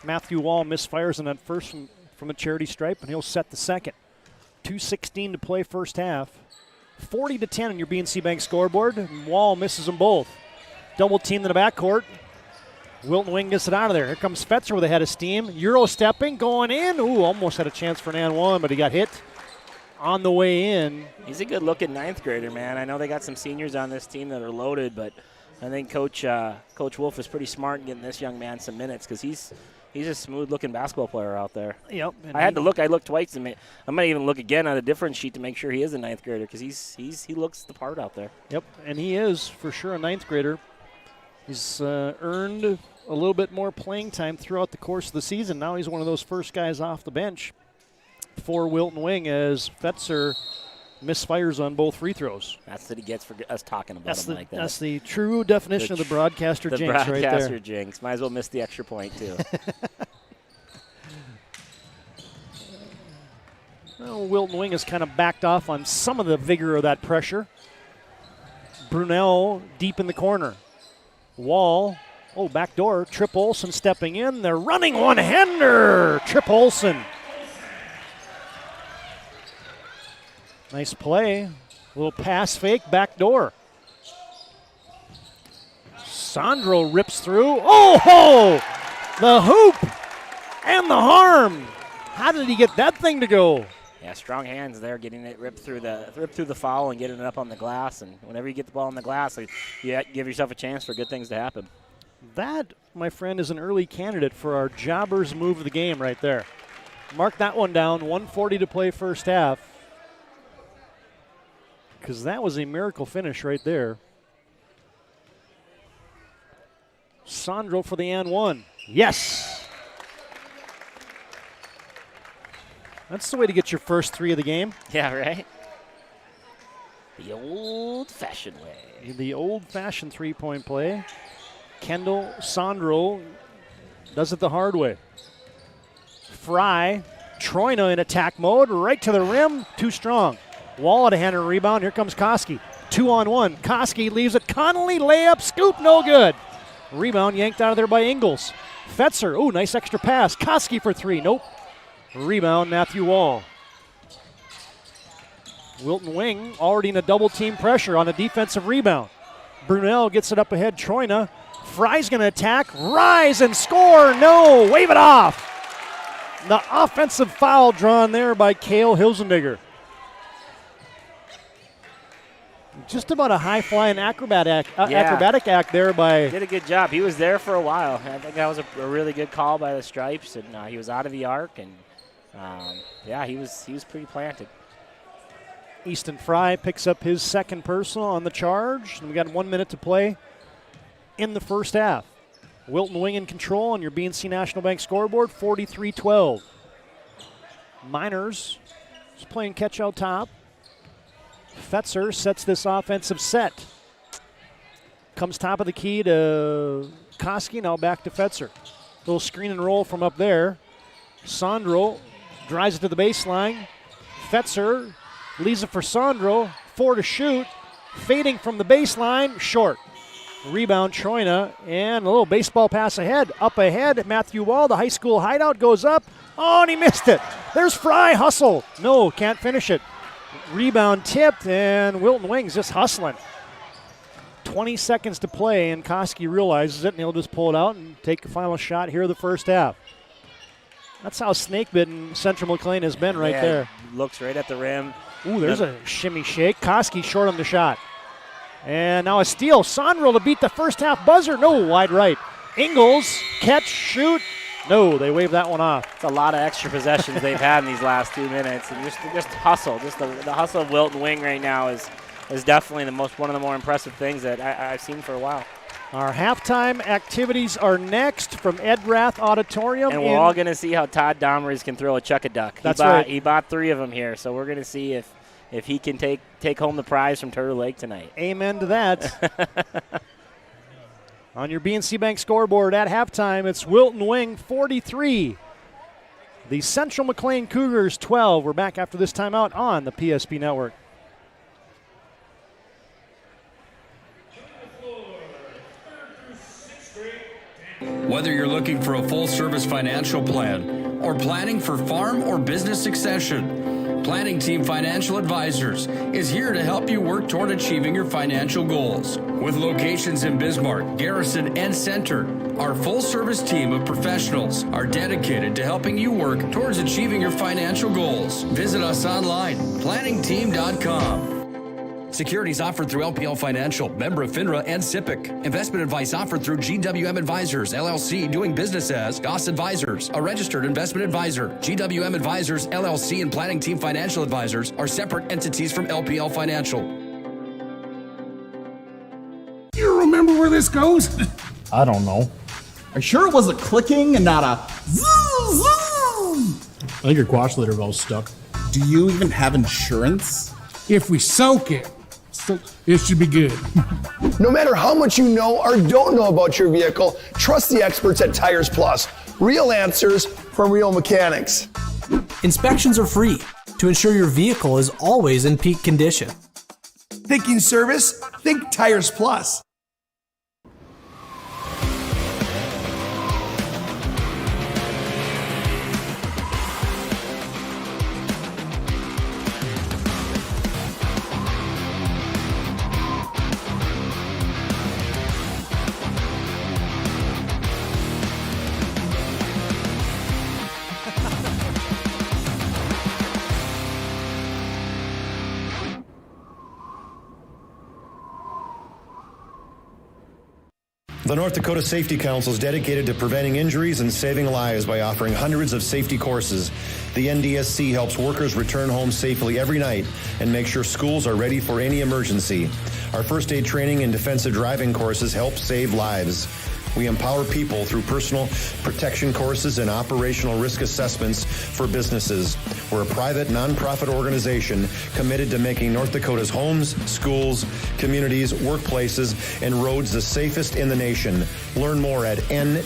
Matthew Wall misfires on that first from the charity stripe, and he'll set the second. 2:16 to play first half. 40-10 on your BNC Bank scoreboard. Wall misses them both. Double teamed in the backcourt. Wilton-Wing gets it out of there. Here comes Fetzer with a head of steam. Euro stepping, going in. Ooh, almost had a chance for an and one, but he got hit on the way in. He's a good-looking ninth grader, man. I know they got some seniors on this team that are loaded, but I think Coach Wolf is pretty smart in getting this young man some minutes because he's a smooth-looking basketball player out there. Yep. I had to look. I looked twice. I might even look again on a different sheet to make sure he is a ninth grader because he looks the part out there. Yep, and he is for sure a ninth grader. He's earned a little bit more playing time throughout the course of the season. Now he's one of those first guys off the bench for Wilton-Wing as Fetzer misfires on both free throws. That's what he gets for us talking about him like that. That's the true definition of the broadcaster jinx right there. The broadcaster jinx. Might as well miss the extra point, too. Well, Wilton-Wing has kind of backed off on some of the vigor of that pressure. Brunel deep in the corner. Wall, back door. Trip Olson stepping in. They're running one-hander. Trip Olson. Nice play. A little pass fake, back door. Sandro rips through. Oh, the hoop and the harm. How did he get that thing to go? Yeah, strong hands there, getting it ripped through the foul and getting it up on the glass. And whenever you get the ball on the glass, you give yourself a chance for good things to happen. That, my friend, is an early candidate for our jobbers move of the game right there. Mark that one down. 1:40 to play first half. Because that was a miracle finish right there. Sandro for the and one. Yes. That's the way to get your first three of the game. Yeah, right. the old-fashioned way. The old-fashioned three-point play. Kendall Sandro does it the hard way. Fry, Troina in attack mode, right to the rim, too strong. Wall at a hand and rebound. Here comes Koski. 2-on-1. Koski leaves it. Connolly layup, scoop, no good. Rebound yanked out of there by Ingles. Fetzer, ooh, nice extra pass. Koski for three, nope. Rebound, Matthew Wall. Wilton-Wing already in a double team pressure on a defensive rebound. Brunel gets it up ahead. Troina. Fry's going to attack. Rise and score. No, wave it off. The offensive foul drawn there by Cale Hilsendigger. Just about a high-flying acrobatic act there by... Did a good job. He was there for a while. I think that was a really good call by the Stripes, and he was out of the arc, and he was pretty planted. Easton Fry picks up his second personal on the charge, and we got 1 minute to play in the first half. Wilton-Wing in control on your BNC National Bank scoreboard, 43-12. Miners is playing catch out top. Fetzer sets this offensive set. Comes top of the key to Koski, now back to Fetzer. Little screen and roll from up there. Sandro drives it to the baseline. Fetzer leaves it for Sandro. 4 to shoot. Fading from the baseline, short. Rebound, Troina, and a little baseball pass ahead. Up ahead, Matthew Wall, the high school hideout, goes up. Oh, and he missed it. There's Fry, hustle. No, can't finish it. Rebound tipped, and Wilton-Wing's just hustling. 20 seconds to play, and Koski realizes it, and he'll just pull it out and take the final shot here of the first half. That's how snake-bitten Central Mclean has been right there. Looks right at the rim. Ooh, there's a shimmy shake. Koski short on the shot. And now a steal. Sandro to beat the first half buzzer. No, wide right. Ingles, catch, shoot. No, they wave that one off. It's a lot of extra possessions they've had in these last 2 minutes. And just hustle. Just the hustle of Wilton-Wing right now is definitely one of the more impressive things that I've seen for a while. Our halftime activities are next from Ed Rath Auditorium. And we're all going to see how Todd Domres can throw a chuck-a-duck. That's right. He bought 3 of them here, so we're going to see if he can take home the prize from Turtle Lake tonight. Amen to that. On your BNC Bank scoreboard at halftime, it's Wilton-Wing 43. The Central Mclean Cougars 12. We're back after this timeout on the PSP Network. Whether you're looking for a full-service financial plan or planning for farm or business succession, Planning Team Financial Advisors is here to help you work toward achieving your financial goals. With locations in Bismarck, Garrison, and Center, our full-service team of professionals are dedicated to helping you work towards achieving your financial goals. Visit us online, planningteam.com. Securities offered through LPL Financial, member of FINRA and SIPC. Investment advice offered through GWM Advisors, LLC, doing business as Goss Advisors, a registered investment advisor. GWM Advisors, LLC, and Planning Team Financial Advisors are separate entities from LPL Financial. You remember where this goes? I don't know. Are you sure it was a clicking and not a zoom, zoom? I think your quash litter valve's stuck. Do you even have insurance? If we soak it, it should be good. No matter how much you know or don't know about your vehicle, trust the experts at Tires Plus. Real answers from real mechanics. Inspections are free to ensure your vehicle is always in peak condition. Thinking service? Think Tires Plus. The North Dakota Safety Council is dedicated to preventing injuries and saving lives by offering hundreds of safety courses. The NDSC helps workers return home safely every night and make sure schools are ready for any emergency. Our first aid training and defensive driving courses help save lives. We empower people through personal protection courses and operational risk assessments for businesses. We're a private, nonprofit organization committed to making North Dakota's homes, schools, communities, workplaces, and roads the safest in the nation. Learn more at ndsc.org.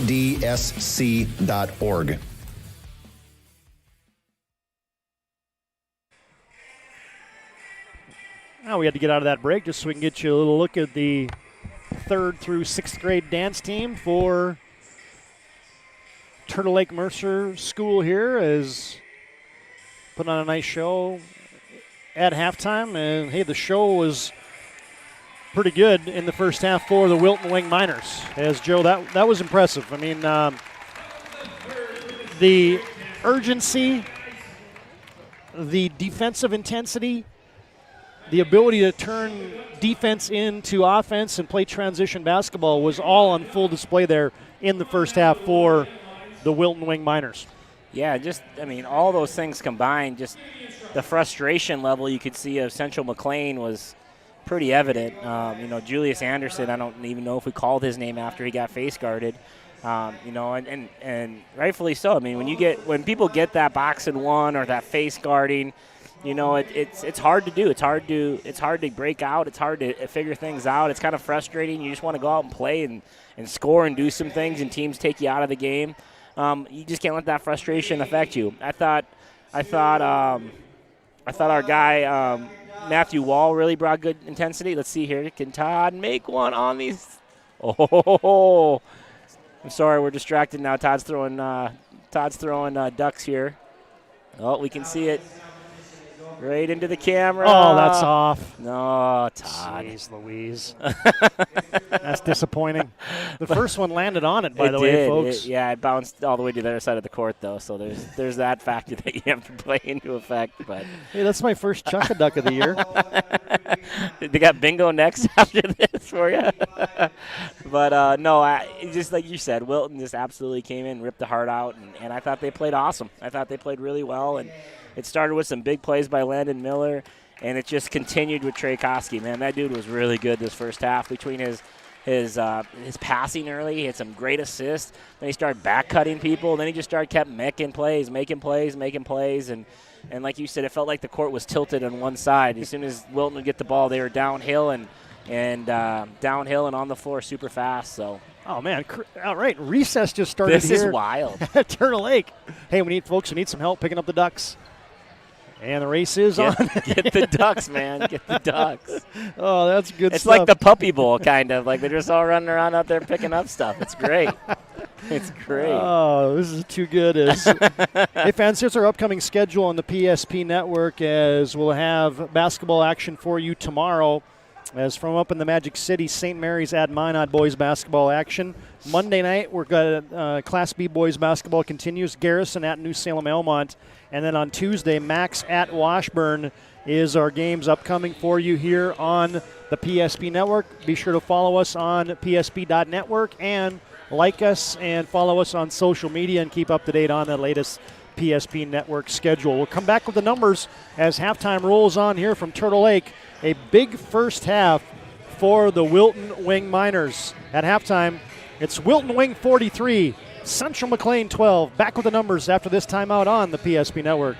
Now we had to get out of that break just so we can get you a little look at the 3rd through 6th grade dance team for Turtle Lake Mercer School here is putting on a nice show at halftime. And, hey, the show was pretty good in the first half for the Wilton-Wing Miners. As Joe, that was impressive. I mean, the urgency, the defensive intensity, the ability to turn defense into offense and play transition basketball was all on full display there in the first half for the Wilton-Wing Miners. Yeah, all those things combined, just the frustration level you could see of Central Mclean was pretty evident. Julius Anderson, I don't even know if we called his name after he got face guarded. And rightfully so. I mean, when people get that box and one or that face guarding, it's hard to do. It's hard to break out. It's hard to figure things out. It's kind of frustrating. You just want to go out and play and score and do some things, and teams take you out of the game. You just can't let that frustration affect you. I thought our guy Matthew Wall really brought good intensity. Let's see here. Can Todd make one on these? Oh, I'm sorry, we're distracted now. Todd's throwing ducks here. Oh, we can see it. Right into the camera. Oh, that's off. No, Todd. Jeez Louise. That's disappointing. The first one landed on it, by the way, folks. It bounced all the way to the other side of the court, though, so there's that factor that you have to play into effect. But hey, that's my first chuck-a-duck of the year. They got bingo next after this for you. But, just like you said, Wilton just absolutely came in, ripped the heart out, and I thought they played awesome. I thought they played really well, and it started with some big plays by Landon Miller, and it just continued with Trey Koski. Man, that dude was really good this first half. Between his passing early, he had some great assists. Then he started back-cutting people. Then he just kept making plays. And like you said, it felt like the court was tilted on one side. As soon as Wilton would get the ball, they were downhill and on the floor super fast. So. Oh, man. All right. Recess just started here. This is wild. At Turtle Lake. Hey, we need some help picking up the Ducks. And the race is on. Get the Ducks, man. Get the Ducks. Oh, that's good it's stuff. It's like the Puppy Bowl, kind of. Like they're just all running around out there picking up stuff. It's great. It's great. Oh, this is too good. Hey, fans, here's our upcoming schedule on the PSP Network, as we'll have basketball action for you tomorrow. As from up in the Magic City, St. Mary's at Minot boys basketball action. Monday night, we're got Class B boys basketball continues. Garrison at New Salem Elmont. And then on Tuesday, Max at Washburn is our games upcoming for you here on the PSP Network. Be sure to follow us on psp.network and like us and follow us on social media and keep up to date on the latest PSP Network schedule. We'll come back with the numbers as halftime rolls on here from Turtle Lake. A big first half for the Wilton-Wing Miners. At halftime, it's Wilton-Wing 43, Central Mclean 12. Back with the numbers after this timeout on the PSP Network.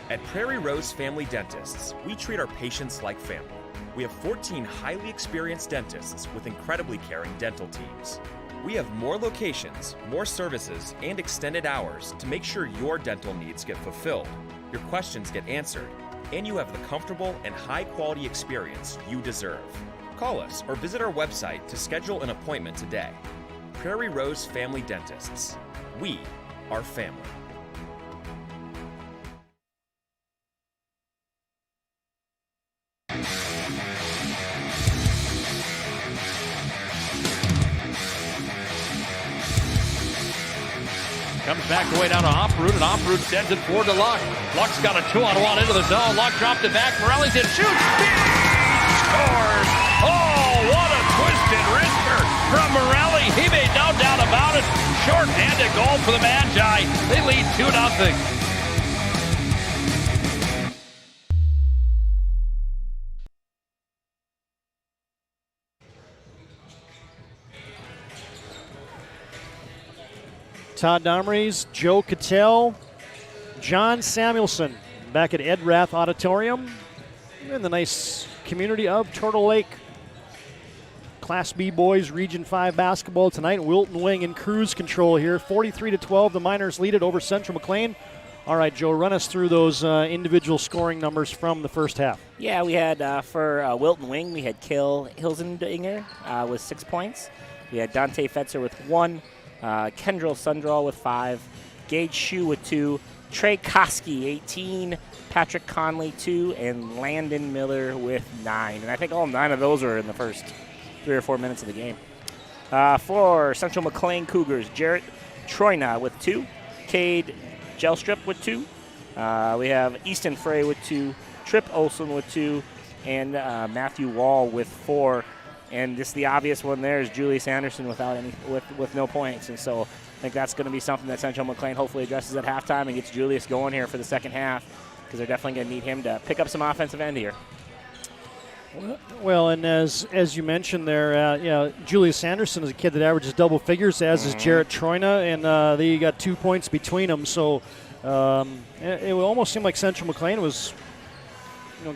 At Prairie Rose Family Dentists, we treat our patients like family. We have 14 highly experienced dentists with incredibly caring dental teams. We have more locations, more services, and extended hours to make sure your dental needs get fulfilled, your questions get answered, and you have the comfortable and high-quality experience you deserve. Call us or visit our website to schedule an appointment today. Prairie Rose Family Dentists. We are family. Comes back the way down to Off-Root, and Off-Root sends it forward to Luck. Luck's got a 2-on-1 into the zone. Luck dropped it back. Morelli's in, shoots, scores! Oh, what a twisted wrister from Morelli. He made no doubt about it. Short-handed goal for the Magi. They lead 2-0. Todd Domres, Joe Kittell, John Samuelson back at Ed Rath Auditorium in the nice community of Turtle Lake. Class B boys Region 5 basketball tonight. Wilton-Wing in cruise control here. 43-12, the Miners lead it over Central Mclean. All right, Joe, run us through those individual scoring numbers from the first half. Yeah, we had for Wilton-Wing, we had Kill Hilsendinger with 6 points. We had Dante Fetzer with 1, Kendrell Sundrall with 5, Gage Shue with 2, Trey Koski 18, Patrick Conley 2, and Landon Miller with 9. And I think all 9 of those were in the first 3 or 4 minutes of the game. For Central Mclean Cougars, Jarrett Troyna with 2, Cade Gelstrip with 2. We have Easton Frey with 2, Trip Olson with 2, and Matthew Wall with 4. And just the obvious one there is Julius Anderson with no points. And so I think that's going to be something that Central Mclean hopefully addresses at halftime and gets Julius going here for the second half, because they're definitely going to need him to pick up some offensive end here. Well, and as you mentioned there, Julius Anderson is a kid that averages double figures, as is Jarrett Troyna, and they got 2 points between them. So it would almost seem like Central Mclean was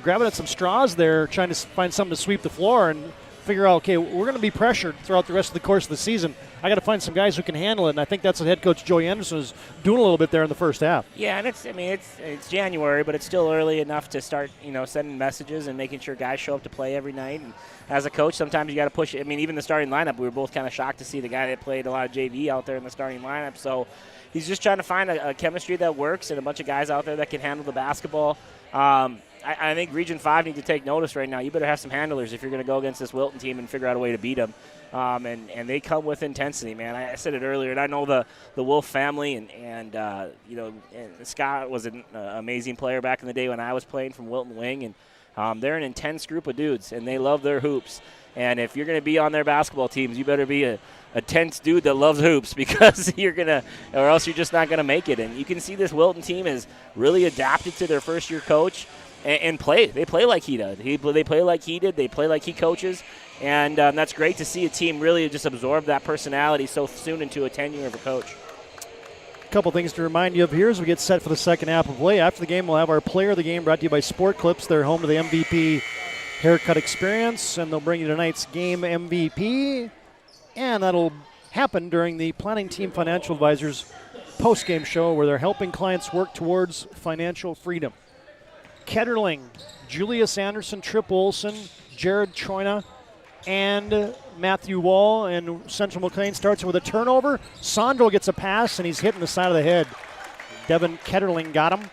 grabbing at some straws there, trying to find something to sweep the floor and figure out, okay, we're going to be pressured throughout the rest of the course of the season. I got to find some guys who can handle it, and I think that's what head coach Joey Anderson is doing a little bit there in the first half. Yeah, and it's January, but it's still early enough to start, sending messages and making sure guys show up to play every night. And as a coach, sometimes you got to push it. I mean, even the starting lineup, we were both kind of shocked to see the guy that played a lot of JV out there in the starting lineup. So he's just trying to find a chemistry that works and a bunch of guys out there that can handle the basketball. I think Region 5 need to take notice right now. You better have some handlers if you're going to go against this Wilton team and figure out a way to beat them. And they come with intensity, man. I said it earlier, and I know the Wolf family, and Scott was an amazing player back in the day when I was playing from Wilton-Wing, and they're an intense group of dudes, and they love their hoops. And if you're going to be on their basketball teams, you better be a tense dude that loves hoops, because or else you're just not going to make it. And you can see this Wilton team is really adapted to their first-year coach and play. They play like he does. They play like he did. They play like he coaches. And that's great to see a team really just absorb that personality so soon into a tenure of a coach. A couple things to remind you of here as we get set for the second half of play. After the game, we'll have our player of the game brought to you by Sport Clips. They're home to the MVP haircut experience, and they'll bring you tonight's game MVP. And that'll happen during the Planning Team Financial Advisors post-game show, where they're helping clients work towards financial freedom. Ketterling, Julius Anderson, Trip Olson, Jared Troyna, and Matthew Wall. And Central Mclean starts with a turnover. Sondro gets a pass, and he's hitting the side of the head. Devin Ketterling got him.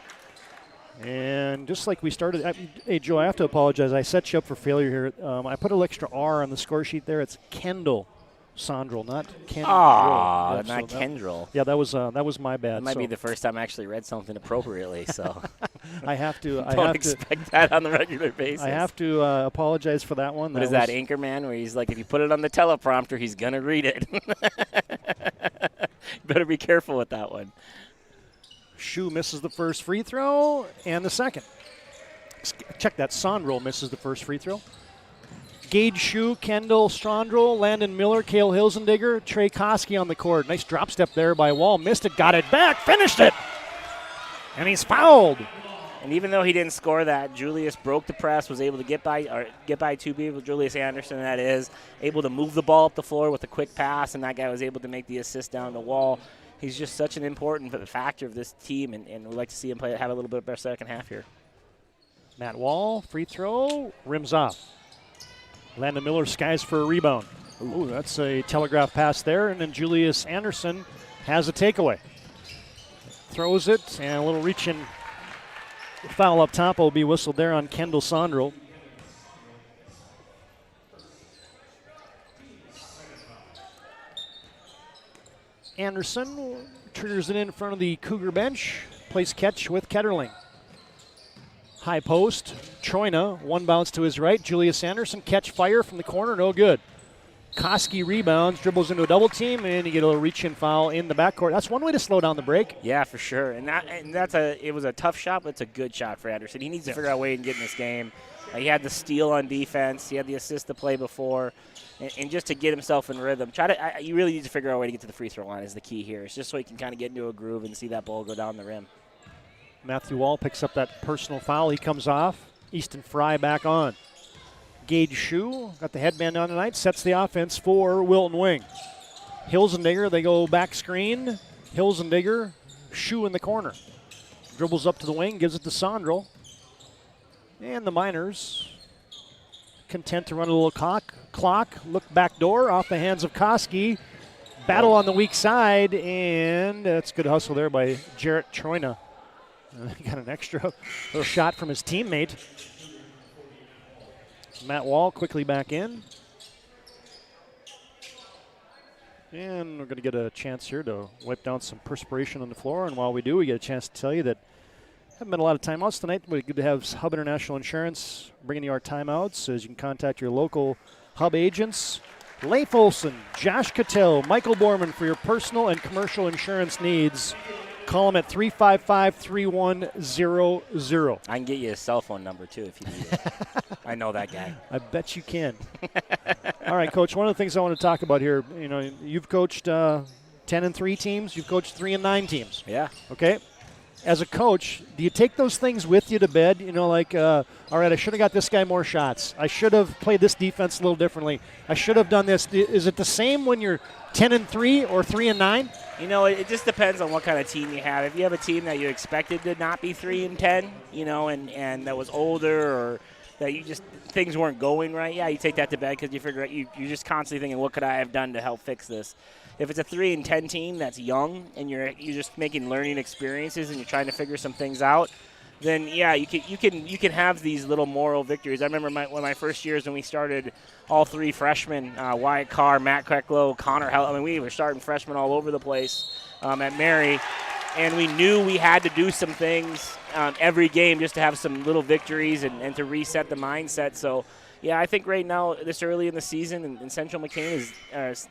And just like we started, hey, Joe, I have to apologize. I set you up for failure here. I put an extra R on the score sheet there. It's Kendall Sondral, not Kendall. Ah, not Kendall. Yeah, that was my bad. It might be the first time I actually read something appropriately, so I have to. Don't expect that on the regular basis. I have to apologize for that one. What is that, Anchorman, where he's like, if you put it on the teleprompter, he's gonna read it. Better be careful with that one. Shue misses the first free throw and the second. Check that. Sondral misses the first free throw. Gage Shue, Kendall Strondrel, Landon Miller, Cale Hilsendigger, Trey Koski on the court. Nice drop step there by Wall. Missed it, got it back, finished it. And he's fouled. And even though he didn't score that, Julius broke the press, was able to get by two people. Julius Anderson, that is, able to move the ball up the floor with a quick pass, and that guy was able to make the assist down the Wall. He's just such an important factor of this team, and we'd like to see him have a little bit better second half here. Matt Wall, free throw, rims off. Landon Miller skies for a rebound. Ooh, that's a telegraph pass there, and then Julius Anderson has a takeaway. Throws it, and a little reach-in foul up top will be whistled there on Kendall Sondral. Anderson triggers it in front of the Cougar bench, plays catch with Ketterling. High post, Troyna, one bounce to his right. Julius Anderson, catch fire from the corner, no good. Koski rebounds, dribbles into a double team, and you get a little reach-in foul in the backcourt. That's one way to slow down the break. Yeah, for sure. And it was a tough shot, but it's a good shot for Anderson. He needs to figure out a way to get in this game. He had the steal on defense. He had the assist to play before. And just to get himself in rhythm, you really need to figure out a way to get to the free throw line is the key here. It's just so he can kind of get into a groove and see that ball go down the rim. Matthew Wall picks up that personal foul. He comes off. Easton Fry back on. Gage Shue got the headband on tonight, sets the offense for Wilton-Wing. Hilsendigger, they go back screen. Hilsendigger, Shue in the corner. Dribbles up to the wing, gives it to Sondrel. And the Miners content to run a little clock, look back door off the hands of Koski. Battle on the weak side, and that's good hustle there by Jarrett Troina. He got an extra little shot from his teammate. Matt Wall quickly back in. And we're going to get a chance here to wipe down some perspiration on the floor. And while we do, we get a chance to tell you that haven't been a lot of timeouts tonight, but good to have Hub International Insurance bringing you our timeouts, as you can contact your local Hub agents. Leif Olson, Josh Kittell, Michael Borman for your personal and commercial insurance needs. Call them at 355-3100. I can get you a cell phone number, too, if you need it. I know that guy. I bet you can. All right, Coach, one of the things I want to talk about here, you've coached 10-3 teams. You've coached 3-9 teams. Yeah. Okay. As a coach, do you take those things with you to bed? All right, I should have got this guy more shots. I should have played this defense a little differently. I should have done this. Is it the same when you're 10-3 or 3-9? It just depends on what kind of team you have. If you have a team that you expected to not be 3-10, and that was older, or that things weren't going right, yeah, you take that to bed because you figure out you're just constantly thinking, what could I have done to help fix this? If it's a 3-10 team that's young and you're just making learning experiences and you're trying to figure some things out, then yeah, you can have these little moral victories. I remember one of my first years when we started all three freshmen, Wyatt Carr, Matt Krecklow, Connor Hell. I mean, we were starting freshmen all over the place at Mary, and we knew we had to do some things every game just to have some little victories and to reset the mindset. So yeah, I think right now, this early in the season, and Central McCain is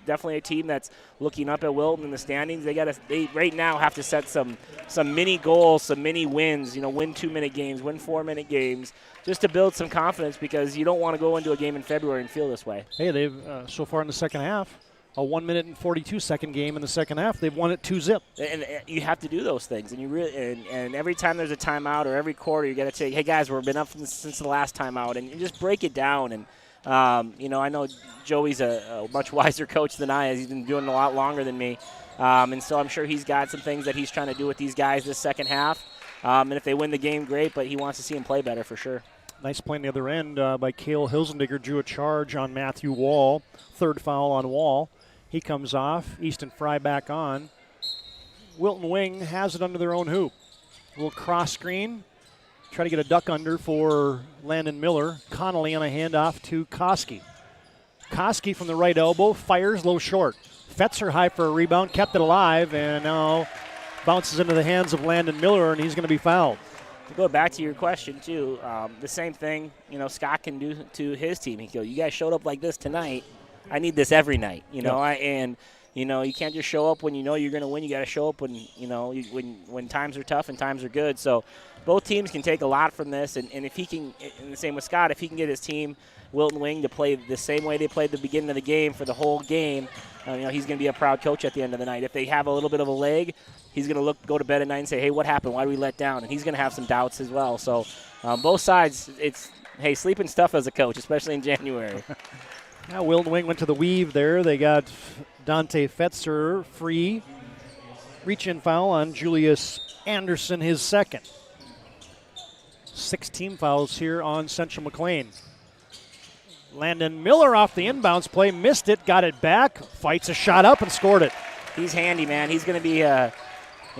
definitely a team that's looking up at Wilton in the standings. They right now have to set some mini goals, some mini wins. Win 2-minute games, win 4-minute games, just to build some confidence, because you don't want to go into a game in February and feel this way. Hey, they've so far in the second half, a 1-minute and 42-second game in the second half. They've won it 2-0. And you have to do those things, and and every time there's a timeout or every quarter, you got to say, "Hey guys, we've been up since the last timeout," and you just break it down. And I know Joey's a much wiser coach than I is. He's been doing it a lot longer than me, and so I'm sure he's got some things that he's trying to do with these guys this second half. And if they win the game, great. But he wants to see them play better for sure. Nice play on the other end by Cale Hilsendigger. Drew a charge on Matthew Wall. Third foul on Wall. He comes off. Easton Fry back on. Wilton-Wing has it under their own hoop. A little cross screen. Try to get a duck under for Landon Miller. Connolly on a handoff to Koski. Koski from the right elbow fires low short. Fetzer high for a rebound, kept it alive, and now bounces into the hands of Landon Miller, and he's going to be fouled. To go back to your question, too, the same thing, Scott can do to his team. He goes, you guys showed up like this tonight. I need this every night, you can't just show up when you know you're going to win. You got to show up when when times are tough and times are good. So both teams can take a lot from this, and if he can, and the same with Scott, if he can get his team, Wilton-Wing, to play the same way they played the beginning of the game for the whole game, he's going to be a proud coach at the end of the night. If they have a little bit of a leg, he's going to go to bed at night and say, hey, what happened? Why did we let down? And he's going to have some doubts as well. So both sides, it's, hey, sleeping stuff as a coach, especially in January. Now Wilton-Wing went to the weave there. They got Dante Fetzer free. Reach-in foul on Julius Anderson, his second. 6 team fouls here on Central McLean. Landon Miller off the inbounds play, missed it, got it back, fights a shot up and scored it. He's handy, man. He's going to be,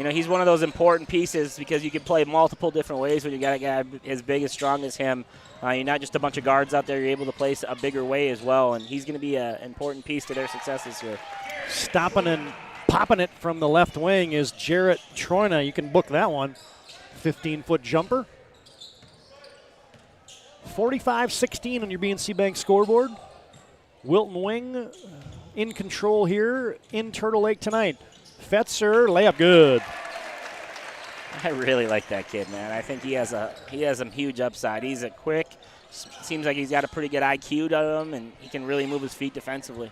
he's one of those important pieces because you can play multiple different ways when you got a guy as big as strong as him. You're not just a bunch of guards out there. You're able to play a bigger way as well, and he's going to be an important piece to their success this year. Stopping and popping it from the left wing is Jarrett Troina. You can book that one. 15-foot jumper. 45-16 on your BNC Bank scoreboard. Wilton-Wing in control here in Turtle Lake tonight. Fetzer, layup good. I really like that kid, man. I think he has some huge upside. He's a quick, Seems like he's got a pretty good IQ to him, and he can really move his feet defensively.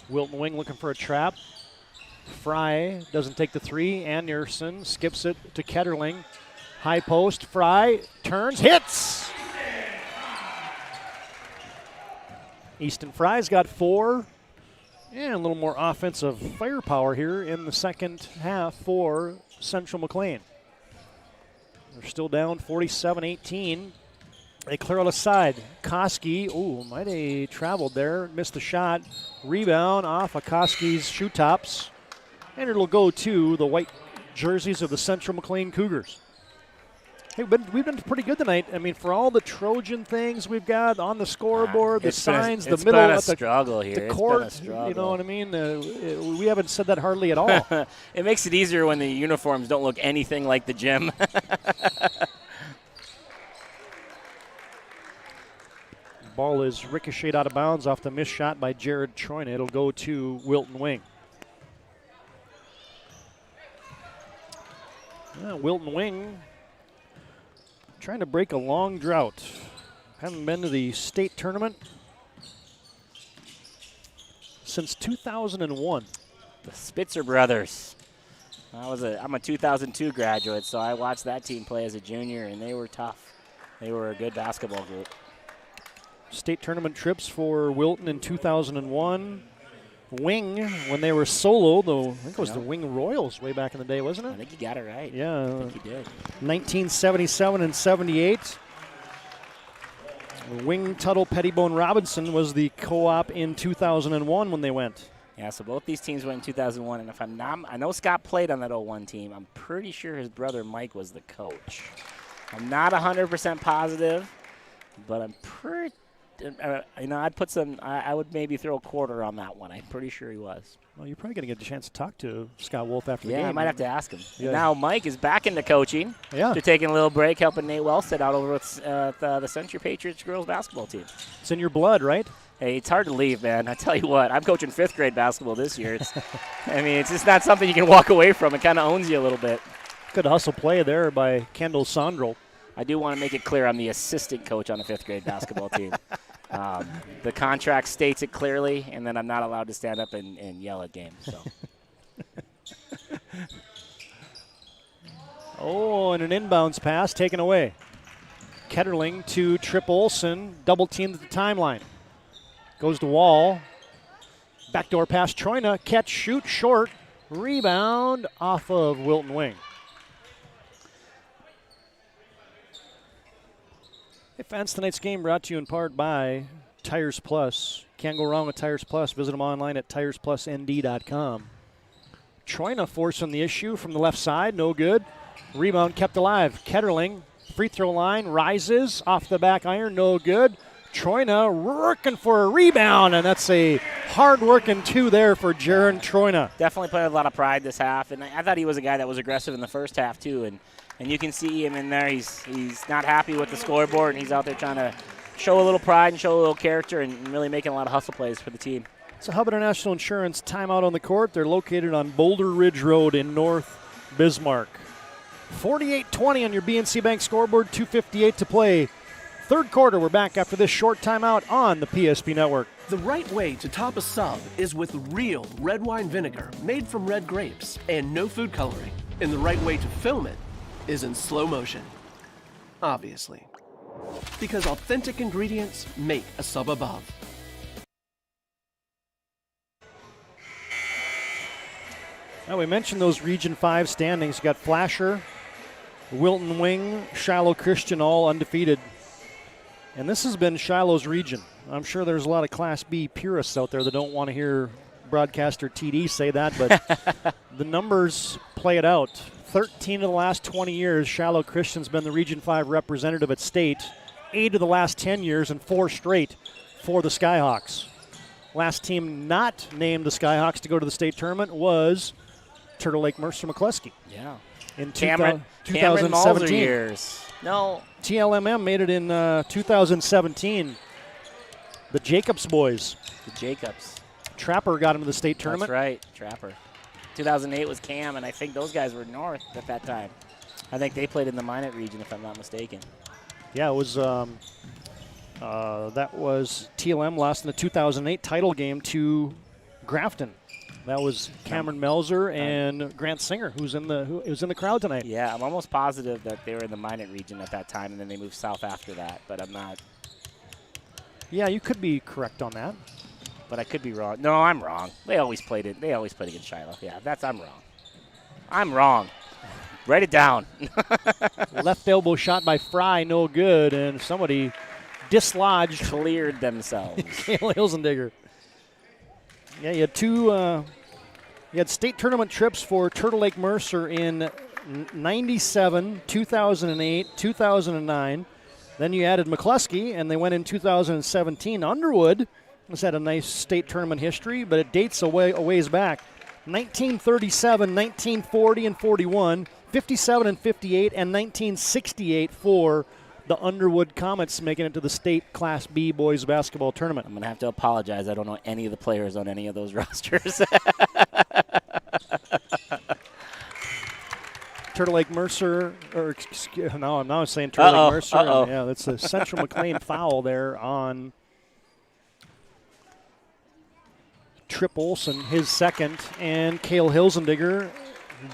Wilton-Wing looking for a trap. Fry doesn't take the three. Anderson skips it to Ketterling. High post. Fry turns, hits. Easton Fry's got 4. And a little more offensive firepower here in the second half for Central Mclean. They're still down 47-18. They clear on the side. Koski, might have traveled there, missed the shot. Rebound off of Koski's shoe tops. And it'll go to the white jerseys of the Central Mclean Cougars. Hey, we've been pretty good tonight. I mean, for all the Trojan things we've got on the scoreboard, the signs, the middle of the struggle here. The court, you know what I mean? We haven't said that hardly at all. It makes it easier when the uniforms don't look anything like the gym. Ball is ricocheted out of bounds off the missed shot by Jared Troyna. It'll go to Wilton-Wing. Wilton-Wing trying to break a long drought. Haven't been to the state tournament since 2001. The Spitzer brothers. I'm a 2002 graduate, so I watched that team play as a junior, and they were tough. They were a good basketball group. State tournament trips for Wilton in 2001. Wing, when they were solo, though, I think it was the Wing Royals way back in the day, wasn't it? I think you got it right. Yeah. I think you did. 1977 and 78. Wing, Tuttle, Pettibone, Robinson was the co-op in 2001 when they went. Yeah, so both these teams went in 2001, and if I'm not, I know Scott played on that 01 team. I'm pretty sure his brother Mike was the coach. I'm not 100% positive, but I'm pretty. I'd put some. I would maybe throw a quarter on that one. I'm pretty sure he was. Well, you're probably going to get a chance to talk to Scott Wolf after the game. Yeah, I might have to ask him. Yeah. Now Mike is back into coaching. Yeah. After taking a little break, helping Nate Wellstead out over with the Century Patriots girls basketball team. It's in your blood, right? Hey, it's hard to leave, man. I tell you what, I'm coaching 5th grade basketball this year. It's just not something you can walk away from. It kind of owns you a little bit. Good hustle play there by Kendall Sondrel. I do want to make it clear I'm the assistant coach on the 5th grade basketball team. The contract states it clearly, and then I'm not allowed to stand up and yell at games. So. And an inbounds pass taken away. Ketterling to Tripp Olson, double teamed at the timeline. Goes to Wall. Backdoor pass, Troyna, catch, shoot, short. Rebound off of Wilton-Wing. Hey fans, tonight's game brought to you in part by Tires Plus. Can't go wrong with Tires Plus. Visit them online at TiresPlusND.com. Troyna forcing the issue from the left side, no good. Rebound kept alive. Ketterling, free throw line, rises off the back iron, no good. Troyna working for a rebound, and that's a hard-working 2 there for Jaron Troyna. Definitely played with a lot of pride this half, and I thought he was a guy that was aggressive in the first half too, and you can see him in there. He's not happy with the scoreboard, and he's out there trying to show a little pride and show a little character and really making a lot of hustle plays for the team. It's a Hub International Insurance timeout on the court. They're located on Boulder Ridge Road in North Bismarck. 48-20 on your BNC Bank scoreboard, 2:58 to play. Third quarter, we're back after this short timeout on the PSP Network. The right way to top a sub is with real red wine vinegar made from red grapes and no food coloring. And the right way to film it is in slow motion. Obviously. Because authentic ingredients make a sub above. Now we mentioned those Region 5 standings. You got Flasher, Wilton-Wing, Shiloh Christian, all undefeated. And this has been Shiloh's region. I'm sure there's a lot of Class B purists out there that don't want to hear broadcaster TD say that, but the numbers play it out. 13 of the last 20 years, Shiloh Christian's been the Region 5 representative at state. 8 of the last 10 years and 4 straight for the Skyhawks. Last team not named the Skyhawks to go to the state tournament was Turtle Lake Mercer McCluskey. Yeah. In Cameron 2017 years. No. TLMM made it in 2017. The Jacobs boys. The Jacobs. Trapper got him to the state tournament. That's right, Trapper. 2008 was Cam, and I think those guys were north at that time. I think they played in the Minot region, if I'm not mistaken. Yeah, it was. That was TLM lost in the 2008 title game to Grafton. That was Cameron Melzer and Grant Singer, who was in the crowd tonight. Yeah, I'm almost positive that they were in the Minot region at that time, and then they moved south after that. But I'm not. Yeah, you could be correct on that. But I could be wrong. No, I'm wrong. They always played against Shiloh. Yeah, I'm wrong. I'm wrong. Write it down. Left elbow shot by Fry, no good, and somebody dislodged. Cleared themselves. Kale Hilsendigger. Yeah, you had you had state tournament trips for Turtle Lake Mercer in 97, 2008, 2009. Then you added McCluskey, and they went in 2017. Underwood has had a nice state tournament history, but it dates a ways back. 1937, 1940 and 41, 57 and 58, and 1968 for the Underwood Comets, making it to the state Class B boys basketball tournament. I'm going to have to apologize. I don't know any of the players on any of those rosters. Turtle Lake Mercer, I'm saying Turtle Lake Mercer. Yeah, that's a Central Mclean foul there on Trip Olson, his second, and Cale Hilsendigger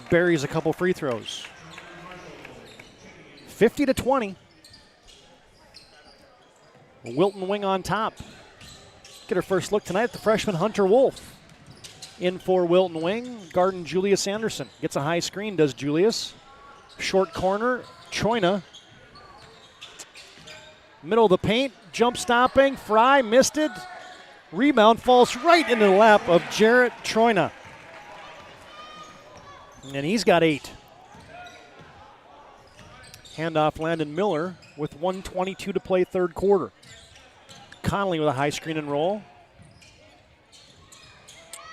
buries a couple free throws. 50-20. Wilton-Wing on top. Get our first look tonight at the freshman Hunter Wolf. In for Wilton-Wing, guarding Julius Anderson. Gets a high screen, does Julius. Short corner, Choina. Middle of the paint, jump stopping, Fry missed it. Rebound falls right into the lap of Jarrett Choina. And he's got 8. Handoff Landon Miller with 1:22 to play third quarter. Connolly with a high screen and roll.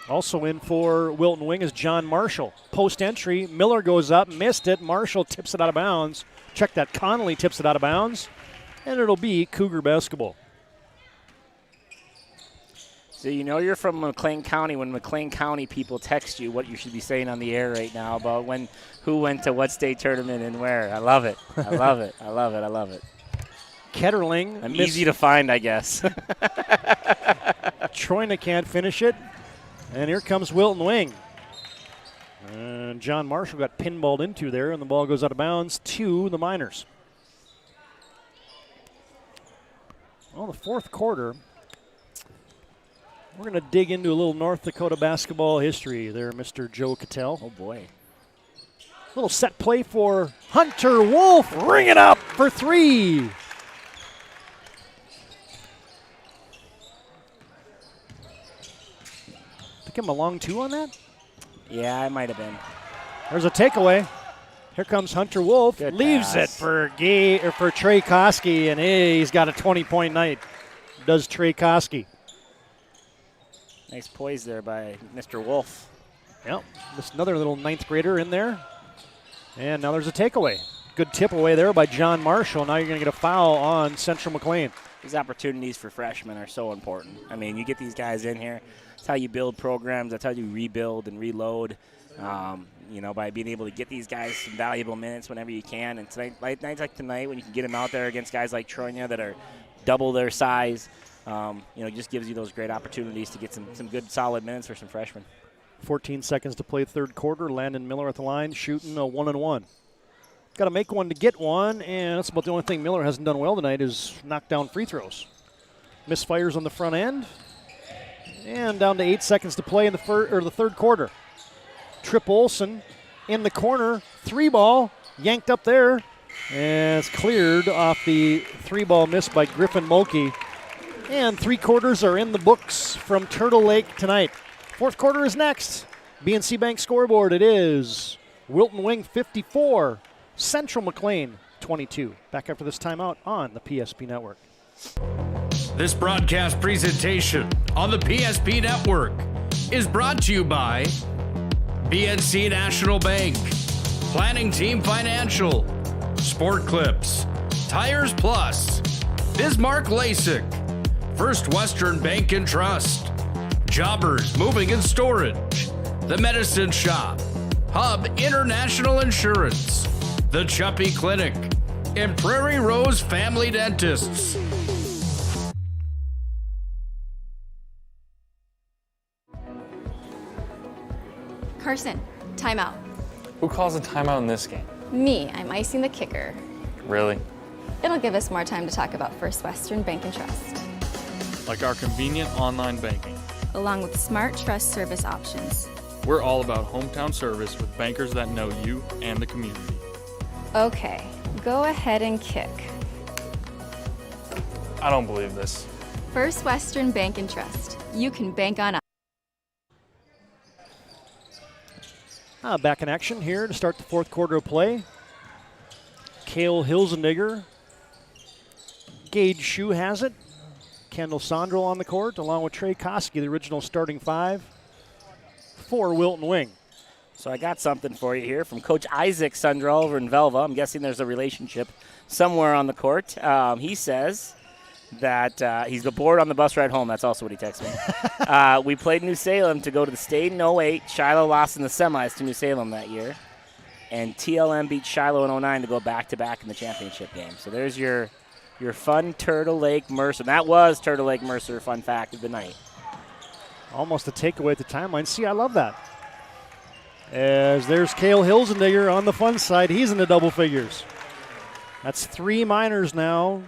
Also in for Wilton-Wing is John Marshall. Post entry, Miller goes up, missed it. Marshall tips it out of bounds. Check that, Connolly tips it out of bounds. And it'll be Cougar basketball. So you know you're from McLean County when McLean County people text you what you should be saying on the air right now about who went to what state tournament and where. I love it. I love it. I love it. I love it. Ketterling. I'm easy to find, I guess. Choina can't finish it. And here comes Wilton-Wing. And John Marshall got pinballed into there, and the ball goes out of bounds to the Miners. Well, the fourth quarter, we're going to dig into a little North Dakota basketball history there, Mr. Joe Kittell. Oh, boy. Little set play for Hunter Wolf. Ring it up for 3. Give him a long 2 on that? Yeah, I might have been. There's a takeaway. Here comes Hunter Wolf. Good leaves pass. it for Trey Koski, and he's got a 20-point night. Does Trey Koski. Nice poise there by Mr. Wolf. Yep, just another little 9th grader in there. And now there's a takeaway. Good tip away there by John Marshall. Now you're going to get a foul on Central McLean. These opportunities for freshmen are so important. I mean, you get these guys in here. That's how you build programs. That's how you rebuild and reload, by being able to get these guys some valuable minutes whenever you can. And tonight, nights like tonight, when you can get them out there against guys like Tronia that are double their size, it just gives you those great opportunities to get some good, solid minutes for some freshmen. 14 seconds to play third quarter. Landon Miller at the line, shooting a 1-and-1. Got to make one to get one, and that's about the only thing Miller hasn't done well tonight is knock down free throws. Misfires on the front end, and down to 8 seconds to play in the third quarter. Trip Olson in the corner, 3-ball, yanked up there, and it's cleared off the 3-ball miss by Griffin Mulkey. And 3 quarters are in the books from Turtle Lake tonight. Fourth quarter is next. BNC Bank scoreboard, it is Wilton-Wing 54. Central McLean 22. Back after this timeout on the PSP Network. This broadcast presentation on the PSP Network is brought to you by BNC National Bank, Planning Team Financial, Sport Clips, Tires Plus, Bismarck LASIK, First Western Bank and Trust, Jobbers Moving and Storage, The Medicine Shop, Hub International Insurance, The Chuppy Clinic, in Prairie Rose Family Dentists. Carson, timeout. Who calls a timeout in this game? Me, I'm icing the kicker. Really? It'll give us more time to talk about First Western Bank and Trust, like our convenient online banking, along with smart trust service options. We're all about hometown service with bankers that know you and the community. Okay, go ahead and kick. I don't believe this. First Western Bank and Trust. You can bank on us. Back in action here to start the fourth quarter of play. Cale Hilsendigger. Gage Shue has it. Kendall Sondrel on the court, along with Trey Koski, the original starting five for Wilton-Wing. So I got something for you here from Coach Isaac Sondrel over in Velva. I'm guessing there's a relationship somewhere on the court. He says that he's bored on the bus ride home. That's also what he texted me. We played New Salem to go to the state in 08. Shiloh lost in the semis to New Salem that year. And TLM beat Shiloh in 09 to go back-to-back in the championship game. So there's your fun Turtle Lake Mercer. That was Turtle Lake Mercer fun fact of the night. Almost a takeaway at the timeline. See, I love that. As there's Cale Hilsendigger on the fun side. He's in the double figures. That's 3 minors now.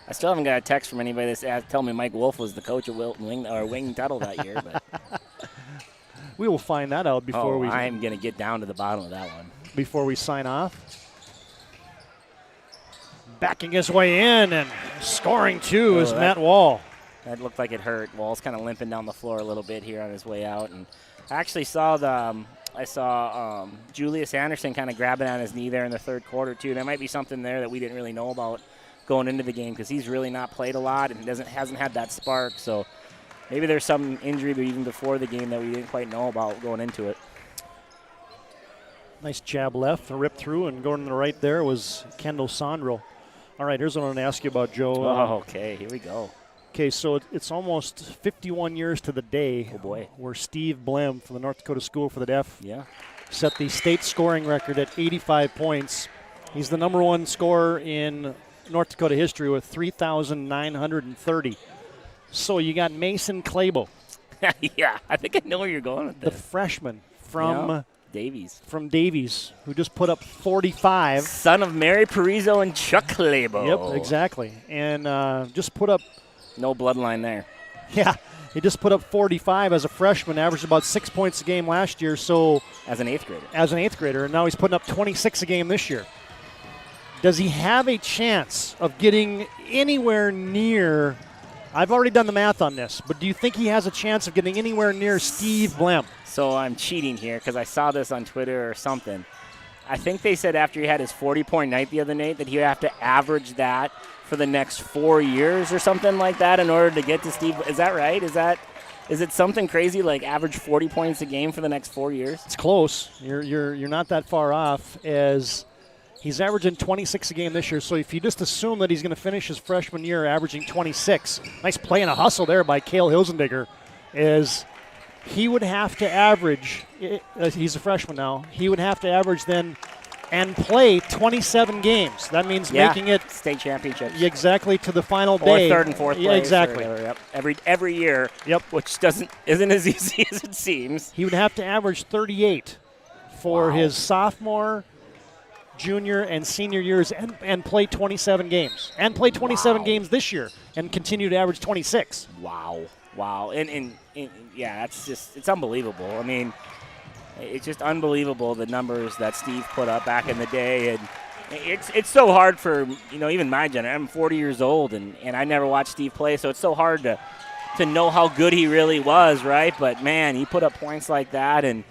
I still haven't got a text from anybody that's telling me Mike Wolf was the coach of Wilton-Wing or Wing Tuttle that year. But we will find that out before I'm going to get down to the bottom of that one. Before we sign off. Backing his way in and scoring two is Matt Wall. That looked like it hurt. Wall's kind of limping down the floor a little bit here on his way out. And I actually saw Julius Anderson kind of grabbing on his knee there in the third quarter too. There might be something there that we didn't really know about going into the game because he's really not played a lot and hasn't had that spark. So maybe there's some injury even before the game that we didn't quite know about going into it. Nice jab left, a rip through, and going to the right there was Kendall Sondrel. All right, here's what I want to ask you about, Joe. Okay, here we go. Okay, so it's almost 51 years to the day where Steve Blem from the North Dakota School for the Deaf set the state scoring record at 85 points. He's the number one scorer in North Dakota history with 3,930. So you got Mason Clabo. Yeah, I think I know where you're going with this. The freshman from Davies. From Davies, who just put up 45. Son of Mary Parizo and Chuck Clabo. Yep, exactly. And just put up... No bloodline there. Yeah, he just put up 45 as a freshman, averaged about 6 points a game last year. So As an eighth grader, and now he's putting up 26 a game this year. Does he have a chance of getting anywhere near... I've already done the math on this, but do you think he has a chance of getting anywhere near Steve Blem? So I'm cheating here because I saw this on Twitter or something. I think they said after he had his 40-point night the other night that he would have to average that for the next 4 years or something like that in order to get to Steve. Is that right? Is it something crazy like average 40 points a game for the next 4 years? It's close. You're not that far off, as he's averaging 26 a game this year. So if you just assume that he's going to finish his freshman year averaging 26, nice play and a hustle there by Cale Hilsendigger, is he would have to average, he's a freshman now, he would have to average then and play 27 games. That means making it state championships. Exactly, to the final day. Or third and fourth place. Yeah, exactly. Every year. Yep. Which isn't as easy as it seems. He would have to average 38 for his sophomore, junior, and senior years and play 27 games. And play 27 games this year and continue to average 26. Wow. And yeah, it's unbelievable. I mean, it's just unbelievable the numbers that Steve put up back in the day, and it's so hard for even my generation. I'm 40 years old, and I never watched Steve play, so it's so hard to know how good he really was, right? But man, he put up points like that, and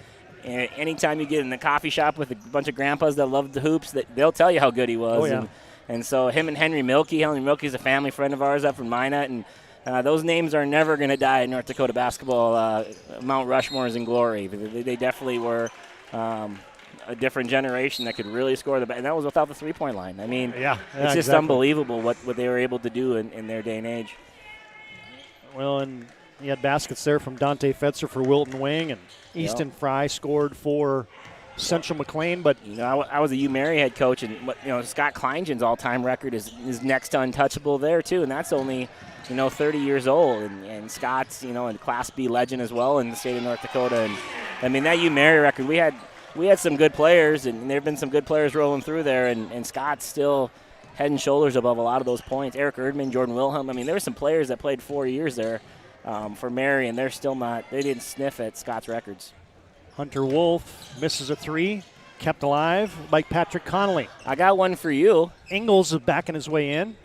anytime you get in the coffee shop with a bunch of grandpas that love the hoops, they'll tell you how good he was. Oh, yeah. And so him and Henry Milkey's a family friend of ours up from Minot, and those names are never going to die in North Dakota basketball. Mount Rushmore's in glory. They definitely were a different generation that could really score and that was without the three-point line. I mean, it's just unbelievable what they were able to do in their day and age. Well, and you had baskets there from Dante Fetzer for Wilton-Wing, and Easton Fry scored for Central Mclean. But I was a UMary head coach, and Scott Kleingen's all-time record is next to untouchable there too, and that's only 30 years old. And Scott's a Class B legend as well in the state of North Dakota. And I mean that UMary record, we had some good players, and there have been some good players rolling through there, and Scott's still head and shoulders above a lot of those points. Eric Erdman, Jordan Wilhelm. I mean, there were some players that played 4 years there for Mary, and they're still not. They didn't sniff at Scott's records. Hunter Wolf misses a 3, kept alive by Patrick Connolly. I got one for you. Ingles is backing his way in,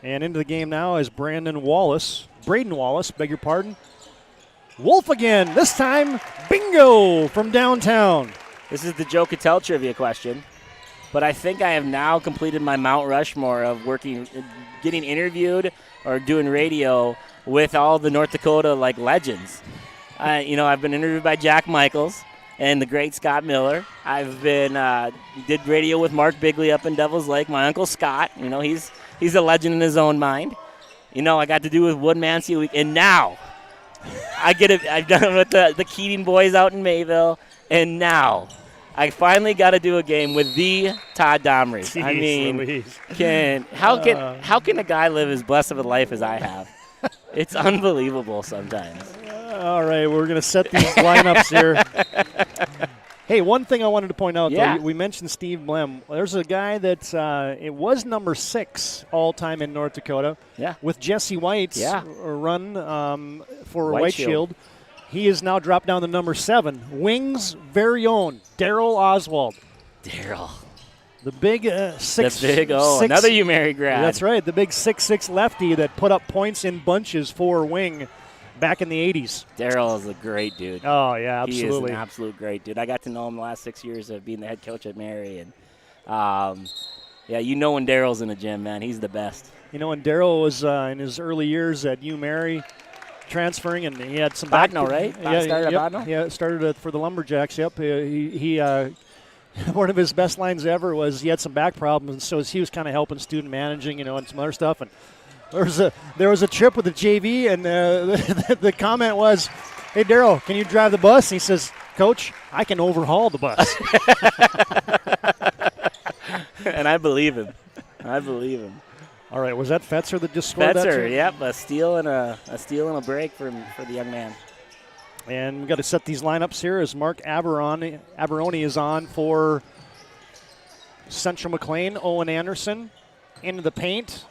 and into the game now is Braden Wallace, beg your pardon. Wolf again, this time bingo from downtown. This is the Joe Kittell trivia question. But I think I have now completed my Mount Rushmore of getting interviewed or doing radio with all the North Dakota legends. I've been interviewed by Jack Michaels and the great Scott Miller. I've been did radio with Mark Bigley up in Devil's Lake. My uncle Scott, he's a legend in his own mind. I got to do with Wood Mancy week, and now I've done it with the Keating boys out in Mayville, and now I finally got to do a game with the Todd Domres. I mean, how can a guy live as blessed of a life as I have? It's unbelievable sometimes. All right, we're going to set these lineups here. Hey, one thing I wanted to point out, though, we mentioned Steve Blem. There's a guy that it was number 6 all-time in North Dakota with Jesse White's run for White Shield. He is now dropped down to number 7. Wing's very own, Daryl Oswald. Daryl. The big 6'6". Another UMary grad. That's right, the big 6'6" lefty that put up points in bunches for Wing back in the 80s. Daryl is a great dude. Oh, yeah, absolutely. He is an absolute great dude. I got to know him the last 6 years of being the head coach at Mary. And, when Daryl's in the gym, man, he's the best. When Daryl was in his early years at UMary, transferring, and he had some Bodno, right? Started at Bodno? Yeah, started for the Lumberjacks. Yep, he one of his best lines ever was he had some back problems, and so he was kind of helping student managing, and some other stuff. And there was a trip with the JV, and the comment was, "Hey, Daryl, can you drive the bus?" And he says, "Coach, I can overhaul the bus." And I believe him. All right, was that Fetzer that just scored that? Fetzer, yep, a steal and a break for the young man. And we've got to set these lineups here as Mark Aberoni is on for Central Mclean. Owen Anderson into the paint.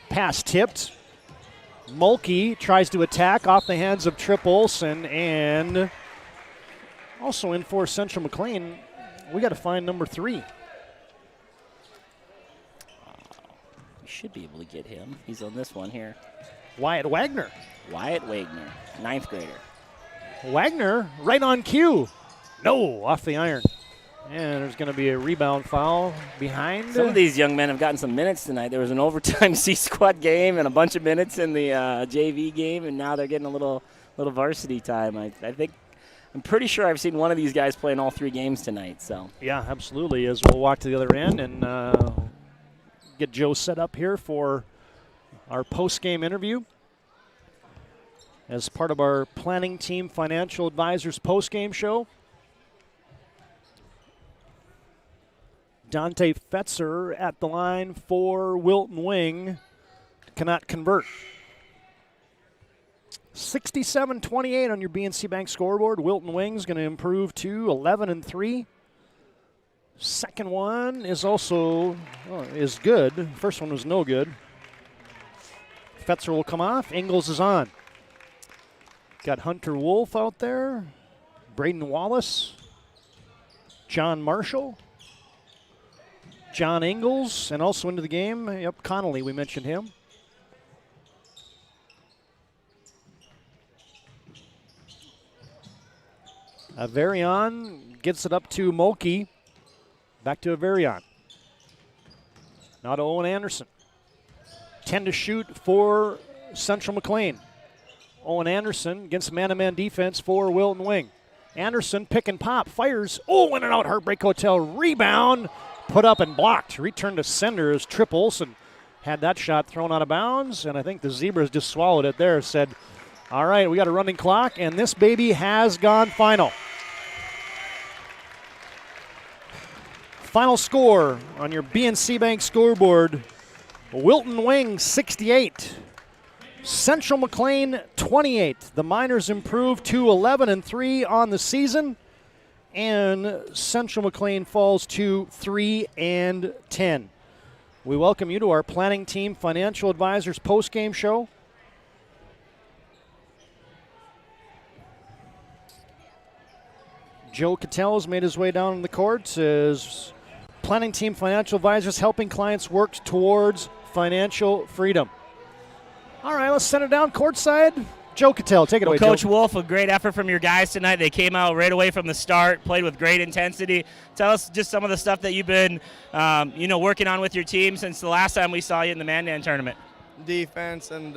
Pass tipped. Mulkey tries to attack off the hands of Trip Olson, and also in for Central Mclean, we got to find number 3. Should be able to get him. He's on this one here. Wyatt Wagner, 9th grader. Wagner right on cue. No, off the iron. And there's going to be a rebound foul behind. Some of these young men have gotten some minutes tonight. There was an overtime C-squad game and a bunch of minutes in the JV game, and now they're getting a little varsity time. I'm pretty sure I've seen one of these guys play in all 3 games tonight. So yeah, absolutely. As we'll walk to the other end and get Joe set up here for our post-game interview as part of our planning team financial advisors post-game show. Dante Fetzer at the line for Wilton-Wing. Cannot convert. 67-28 on your BNC Bank scoreboard. Wilton-Wing's going to improve to 11-3. Second one is also is good. First one was no good. Fetzer will come off. Ingles is on. Got Hunter Wolf out there. Braden Wallace. John Marshall. John Ingles, and also into the game. Yep, Connolly, we mentioned him. Averion gets it up to Mulkey. Back to Averion. Now to Owen Anderson. 10 to shoot for Central Mclean. Owen Anderson against man-to-man defense for Wilton-Wing. Anderson, pick and pop, fires. Oh, in and out, Heartbreak Hotel. Rebound, put up and blocked. Return to sender as Trip Olson had that shot thrown out of bounds, and I think the Zebras just swallowed it there. Said, all right, we got a running clock, and this baby has gone final. final score on your BNC Bank scoreboard, Wilton-Wing 68, Central Mclean 28. The Miners improved to 11-3 on the season, and Central Mclean falls to 3-10. We welcome you to our Planning Team Financial Advisors postgame show. Joe Kittell has made his way down in the courts as Planning Team Financial Advisors helping clients work towards financial freedom. All right, let's send it down courtside. Joe Kittell, take it away, Coach Joe. Wolf, a great effort from your guys tonight. They came out right away from the start, played with great intensity. Tell us just some of the stuff that you've been, working on with your team since the last time we saw you in the Mandan tournament. Defense, and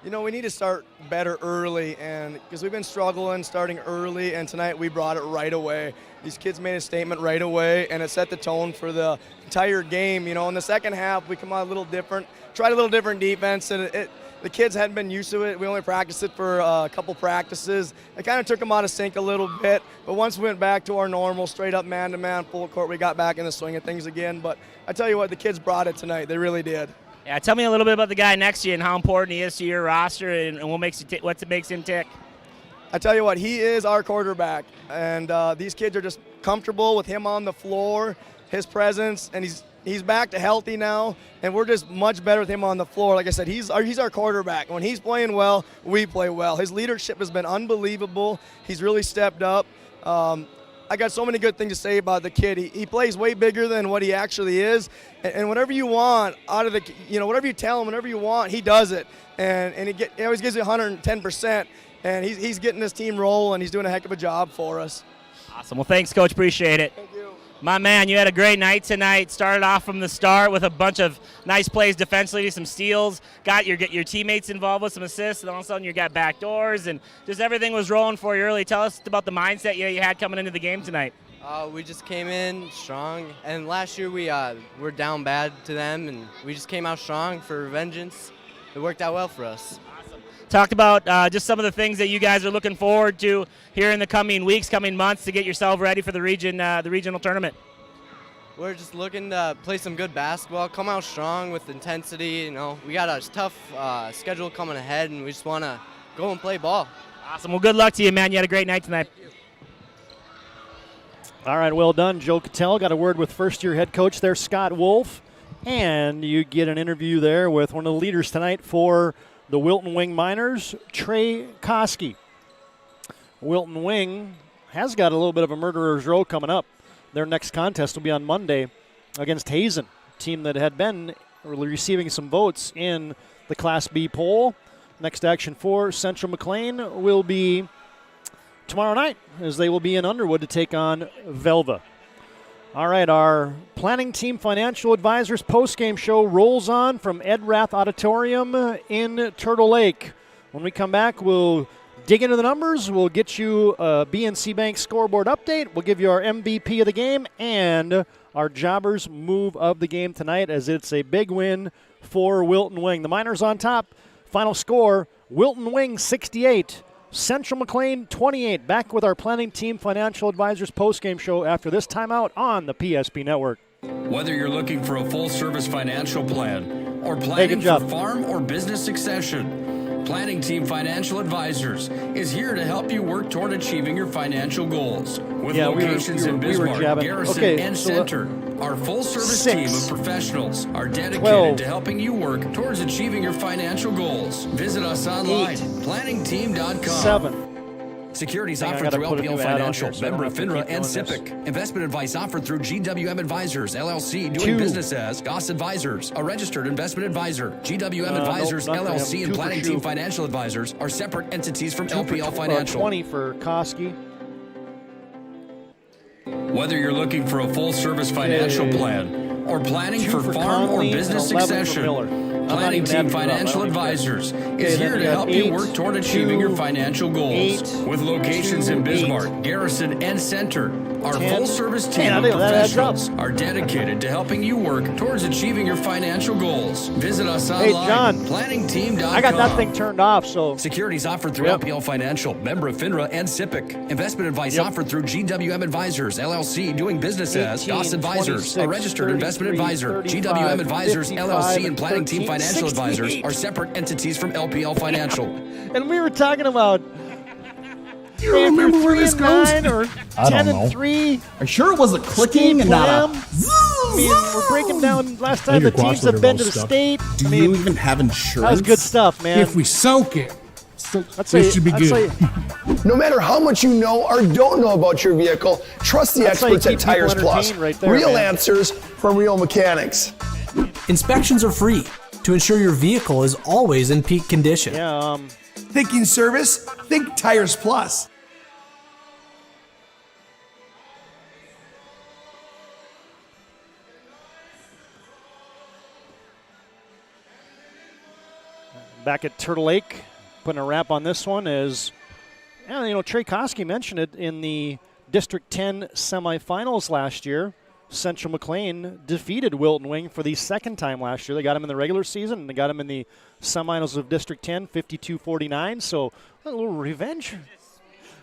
we need to start better early, and because we've been struggling starting early, and tonight we brought it right away. These kids made a statement right away, and it set the tone for the entire game. In the second half, we come out a little different, tried a little different defense, and the kids hadn't been used to it. We only practiced it for a couple practices. It kind of took them out of sync a little bit, but once we went back to our normal, straight-up man-to-man, full court, we got back in the swing of things again. But I tell you what, the kids brought it tonight. They really did. Yeah, tell me a little bit about the guy next to you and how important he is to your roster and what makes him tick. I tell you what, he is our quarterback, and these kids are just comfortable with him on the floor, his presence, and he's back to healthy now, and we're just much better with him on the floor. Like I said, he's our quarterback. When he's playing well, we play well. His leadership has been unbelievable. He's really stepped up. I got so many good things to say about the kid. He plays way bigger than what he actually is, and whatever you want out of whatever you tell him, whatever you want, he does it, and he always gives you 110%, and he's getting this team rolling. He's doing a heck of a job for us. Awesome. Well, thanks, Coach. Appreciate it. Thank you. My man, you had a great night tonight. Started off from the start with a bunch of nice plays defensively, some steals. Got your teammates involved with some assists, and all of a sudden you got back doors, and just everything was rolling for you early. Tell us about the mindset you had coming into the game tonight. We just came in strong, and last year we were down bad to them, and we just came out strong for vengeance. It worked out well for us. Talked about just some of the things that you guys are looking forward to here in the coming weeks, coming months to get yourself ready for the regional tournament. We're just looking to play some good basketball, come out strong with intensity. We got a tough schedule coming ahead, and we just want to go and play ball. Awesome. Well, good luck to you, man. You had a great night tonight. All right, well done, Joe Kittell. Got a word with first-year head coach there, Scott Wolf, and you get an interview there with one of the leaders tonight for the Wilton-Wing Miners, Trey Koski. Wilton-Wing has got a little bit of a murderer's row coming up. Their next contest will be on Monday against Hazen, a team that had been receiving some votes in the Class B poll. Next action for Central Mclean will be tomorrow night, as they will be in Underwood to take on Velva. All right, our Planning Team Financial Advisors postgame show rolls on from Ed Rath Auditorium in Turtle Lake. When we come back, we'll dig into the numbers. We'll get you a BNC Bank scoreboard update. We'll give you our MVP of the game and our Jobbers move of the game tonight, as it's a big win for Wilton-Wing. The Miners on top. Final score, Wilton-Wing 68. Central Mclean 28. Back with our Planning Team Financial Advisors postgame show after this timeout on the PSP Network. Whether you're looking for a full-service financial plan or planning for farm or business succession, Planning Team Financial Advisors is here to help you work toward achieving your financial goals. With locations in Bismarck, Garrison, and Center, our full-service team of professionals are dedicated to helping you work towards achieving your financial goals. Visit us online, planningteam.com. 7. Securities offered through LPL Financial, member of FINRA and SIPC. Investment advice offered through GWM Advisors, LLC, doing business as Goss Advisors, a registered investment advisor. GWM Advisors, LLC, and Planning Team Financial Advisors are separate entities from LPL Financial. 20 for Koski. Whether you're looking for a full-service financial plan or planning for farm or business succession, Planning Team Financial Advisors is here to help you work toward achieving your financial goals. With locations in Bismarck, Garrison, and Center, our full-service team of professionals are dedicated to helping you work towards achieving your financial goals. Visit us online, John, planningteam.com. I got that thing turned off, so. Securities offered through LPL Financial, member of FINRA and SIPC. Investment advice offered through GWM Advisors, LLC, doing business as DOS Advisors, a registered investment advisor. GWM Advisors, LLC, and Planning Team Financial Advisors are separate entities from LPL Financial. And we were talking about. Do you remember where this goes? Or I 10 don't and know. 3. Are you sure it was a clicking and not a? I mean, we're breaking down last time the teams have been to the state. Do you even have insurance? That was good stuff, man. If we soak it, This should be good. No matter how much you know or don't know about your vehicle, trust the experts at Tires Plus. Real answers from real mechanics. Inspections are free to ensure your vehicle is always in peak condition. Yeah, Thinking service? Think Tires Plus. back at Turtle Lake, putting a wrap on this one is, Trey Koski mentioned it in the District 10 semifinals last year. Central Mclean defeated Wilton-Wing for the second time last year. They got him in the regular season, and they got him in the semifinals of District 10, 52-49. So a little revenge.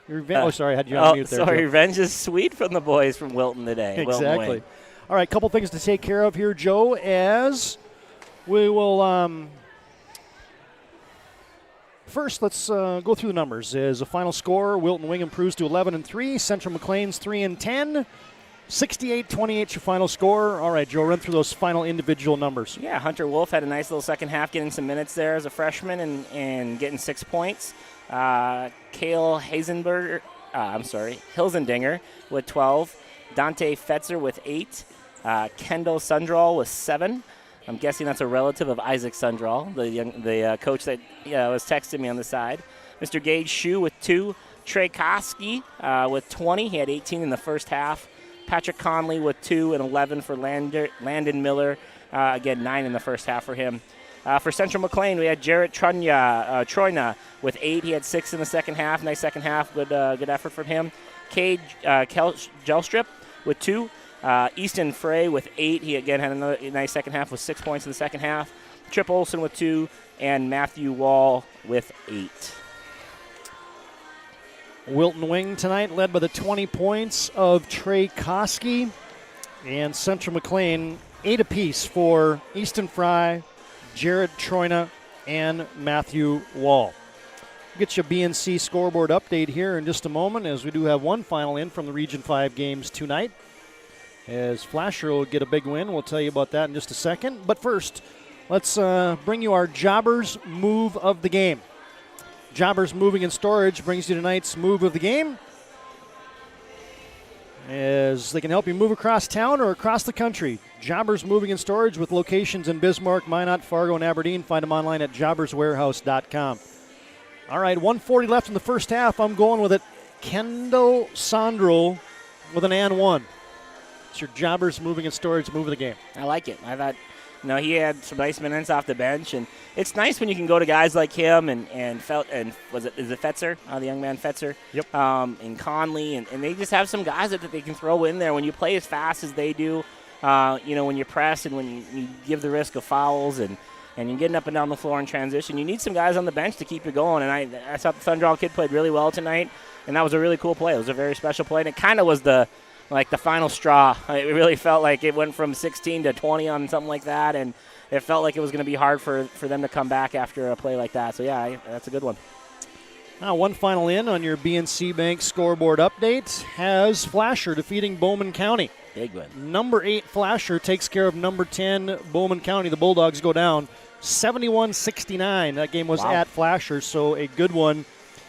Sorry, I had you on mute there. Sorry, revenge is sweet from the boys from Wilton today. Exactly. All right, couple things to take care of here, Joe, as we will first, let's go through the numbers. As a final score, Wilton-Wing improves to 11-3, Central Mclean's 3-10. 68-28 your final score. All right, Joe, run through those final individual numbers. Yeah, Hunter Wolf had a nice little second half, getting some minutes there as a freshman and getting 6 points. Kale Hilzendinger with 12. Dante Fetzer with 8. Kendall Sundrall with 7. I'm guessing that's a relative of Isaac Sundrall, the coach that was texting me on the side. Mr. Gage Shue with 2. Trey Koski with 20. He had 18 in the first half. Patrick Conley with 2 and 11 for Landon Miller. Again, 9 in the first half for him. For Central Mclean, we had Jarrett Troyna with 8. He had 6 in the second half. Nice second half. Good effort from him. Cade Gelstrip with 2. Easton Frey with 8. He again had another nice second half with 6 points in the second half. Trip Olson with 2. And Matthew Wall with 8. Wilton-Wing tonight led by the 20 points of Trey Koski. And Central Mclean 8 apiece for Easton Fry, Jared Troyna, and Matthew Wall. Get you a BNC scoreboard update here in just a moment, as we do have one final in from the Region 5 games tonight. As Flasher will get a big win. We'll tell you about that in just a second. But first, let's bring you our Jobbers move of the game. Jobbers Moving and Storage brings you tonight's move of the game, as they can help you move across town or across the country. Jobbers Moving and Storage with locations in Bismarck, Minot, Fargo, and Aberdeen. Find them online at jobberswarehouse.com. All right, 1:40 left in the first half. I'm going with it. Kendall Sondrel with an and 1. It's your Jobbers Moving and Storage move of the game. I like it. I thought, he had some nice minutes off the bench, and it's nice when you can go to guys like him and is it Fetzer, the young man Fetzer? Yep. And Conley, and they just have some guys that they can throw in there when you play as fast as they do. When you press and when you give the risk of fouls and you're getting up and down the floor in transition, you need some guys on the bench to keep you going. And I thought the Sundrall kid played really well tonight, and that was a really cool play. It was a very special play, and it kind of was the final straw. It really felt like it went from 16 to 20 on something like that, and it felt like it was going to be hard for them to come back after a play like that. So, yeah, that's a good one. Now, one final in on your BNC Bank scoreboard update has Flasher defeating Bowman County. Big win. Number 8 Flasher takes care of number 10 Bowman County. The Bulldogs go down 71-69. That game was at Flasher, so a good one.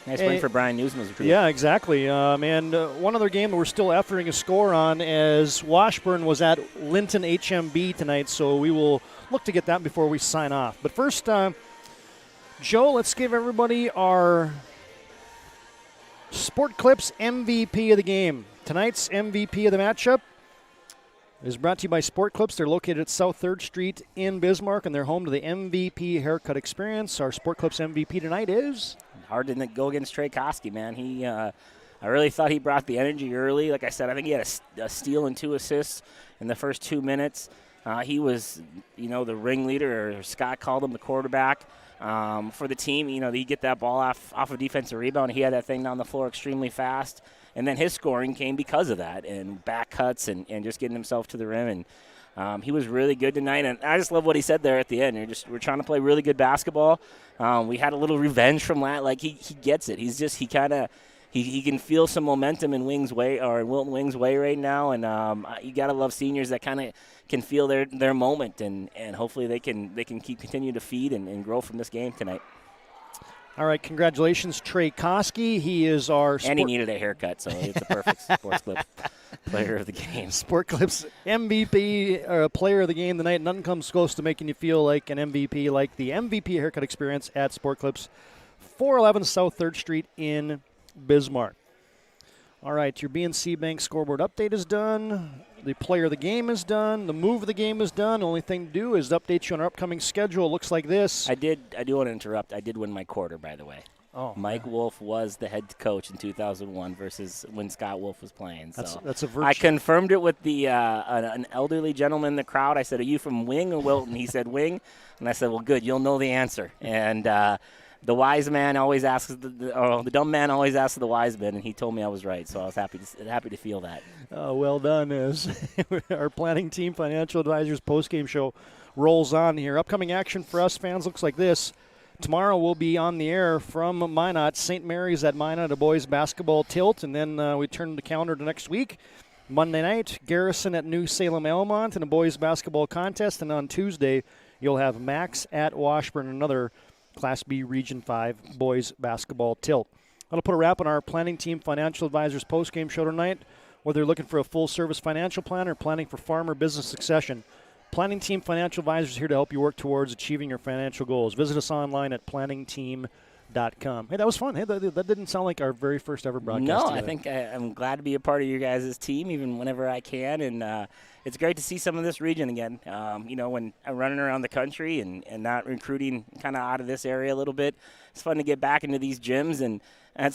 Nice win for Brian Newsom's group. Yeah, exactly. And one other game that we're still efforting a score on, as Washburn was at Linton HMB tonight, so we will look to get that before we sign off. But first, Joe, let's give everybody our Sport Clips MVP of the game. Tonight's MVP of the matchup, is brought to you by Sport Clips. They're located at South 3rd Street in Bismarck, and they're home to the MVP haircut experience. Our Sport Clips MVP tonight is? Hard to go against Trey Koski, man. He, I really thought he brought the energy early. Like I said, I think he had a steal and 2 assists in the first 2 minutes. He was, the ringleader, or Scott called him the quarterback for the team. He get that ball off a defensive rebound. He had that thing down the floor extremely fast. And then his scoring came because of that, and back cuts and just getting himself to the rim. And he was really good tonight. And I just love what he said there at the end. We're trying to play really good basketball. We had a little revenge from that. Like, he gets it. He can feel some momentum in Wing's way, or in Wilton-Wing's way right now. And you got to love seniors that kind of can feel their moment. And hopefully they can continue to feed and grow from this game tonight. All right, congratulations, Trey Koski. He is our and he needed a haircut, so it's a perfect Sports Clips player of the game. Sport Clips MVP player of the game tonight. Nothing comes close to making you feel like an MVP, like the MVP haircut experience at Sport Clips, 411 South 3rd Street in Bismarck. All right, your BNC Bank scoreboard update is done. The player of the game is done. The move of the game is done. The only thing to do is update you on our upcoming schedule. It looks like this. I do want to interrupt. I did win my quarter, by the way. Oh, Mike Wolf was the head coach in 2001 versus when Scott Wolf was playing. So that's a virtue. I confirmed it with the an elderly gentleman in the crowd. I said, "Are you from Wing or Wilton?" He said, "Wing," and I said, "Well, good. You'll know the answer." And the wise man always asks the dumb man always asks the wise man, and he told me I was right. So I was happy to feel that. Well done. As our planning team, financial advisors postgame show rolls on here. Upcoming action for us fans looks like this. Tomorrow we'll be on the air from Minot. St. Mary's at Minot, a boys basketball tilt, and then we turn the calendar to next week. Monday night, Garrison at New Salem Elmont in a boys basketball contest, and on Tuesday you'll have Max at Washburn, another Class B Region 5 boys basketball tilt. That'll put a wrap on our planning team financial advisors postgame show tonight. Whether you're looking for a full-service financial plan or planning for farm or business succession, Planning Team Financial Advisors here to help you work towards achieving your financial goals. Visit us online at planningteam.com. Hey, that was fun. Hey, that didn't sound like our very first ever broadcast. No, together. I think I'm glad to be a part of your guys' team, even whenever I can. And it's great to see some of this region again. When I'm running around the country and not recruiting kind of out of this area a little bit, it's fun to get back into these gyms. And I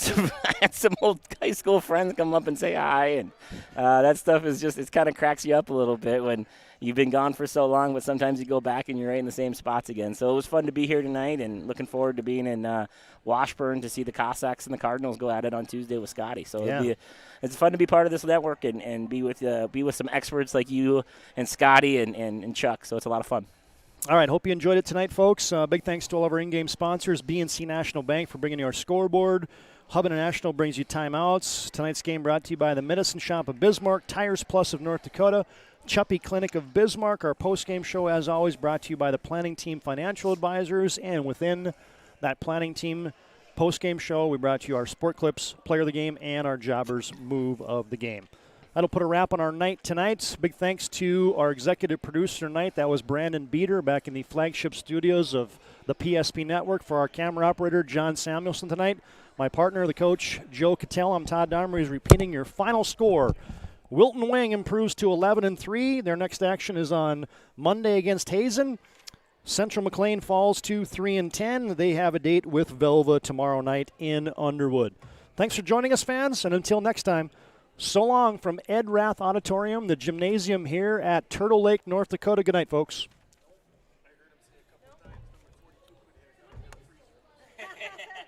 had some old high school friends come up and say hi. And that stuff is just, it kind of cracks you up a little bit when you've been gone for so long, but sometimes you go back and you're right in the same spots again. So it was fun to be here tonight, and looking forward to being in Washburn to see the Cossacks and the Cardinals go at it on Tuesday with Scotty. So it's fun to be part of this network and be with some experts like you and Scotty and Chuck. So it's a lot of fun. All right, hope you enjoyed it tonight, folks. Big thanks to all of our in-game sponsors, BNC National Bank for bringing you our scoreboard. Hub International brings you timeouts. Tonight's game brought to you by the Medicine Shop of Bismarck, Tires Plus of North Dakota, Chuppy Clinic of Bismarck. Our post-game show, as always, brought to you by the Planning Team Financial Advisors. And within that Planning Team post-game show, we brought to you our Sport Clips Player of the Game and our Jobbers Move of the Game. That'll put a wrap on our night tonight. Big thanks to our executive producer tonight. That was Brandon Beater back in the flagship studios of the PSP Network. For our camera operator, John Samuelson tonight. My partner, the coach, Joe Kittell. I'm Todd Domres, repeating your final score. Wilton-Wing improves to 11-3. Their next action is on Monday against Hazen. Central Mclean falls to 3-10. They have a date with Velva tomorrow night in Underwood. Thanks for joining us, fans, and until next time, so long from Ed Rath Auditorium, the gymnasium here at Turtle Lake, North Dakota. Good night, folks.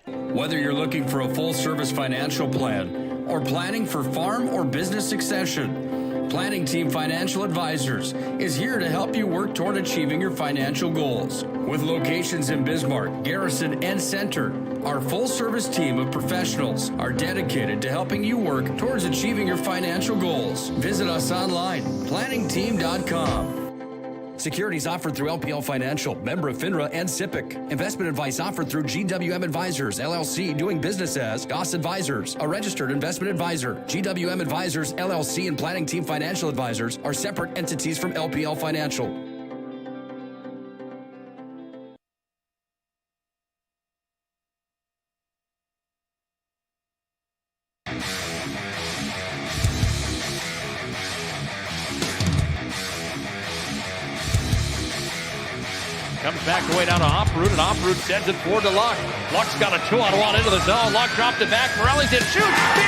Whether you're looking for a full-service financial plan or planning for farm or business succession, Planning Team Financial Advisors is here to help you work toward achieving your financial goals. With locations in Bismarck, Garrison, and Center, our full-service team of professionals are dedicated to helping you work towards achieving your financial goals. Visit us online, planningteam.com. Securities offered through LPL Financial, member of FINRA and SIPC. Investment advice offered through GWM Advisors, LLC, doing business as Goss Advisors, a registered investment advisor. GWM Advisors, LLC, and Planning Team Financial Advisors are separate entities from LPL Financial. Comes back the way down to Off-Root, and Off-Root sends it forward to Luck. Luck's got a 2-on-1 into the zone. Luck dropped it back. Morellington shoots. He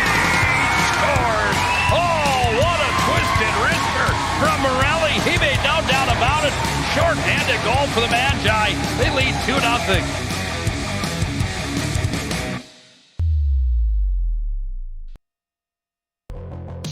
scores! Oh, what a twisted wrister from Morelli. He made no doubt about it. Short-handed goal for the Magi. They lead 2-0.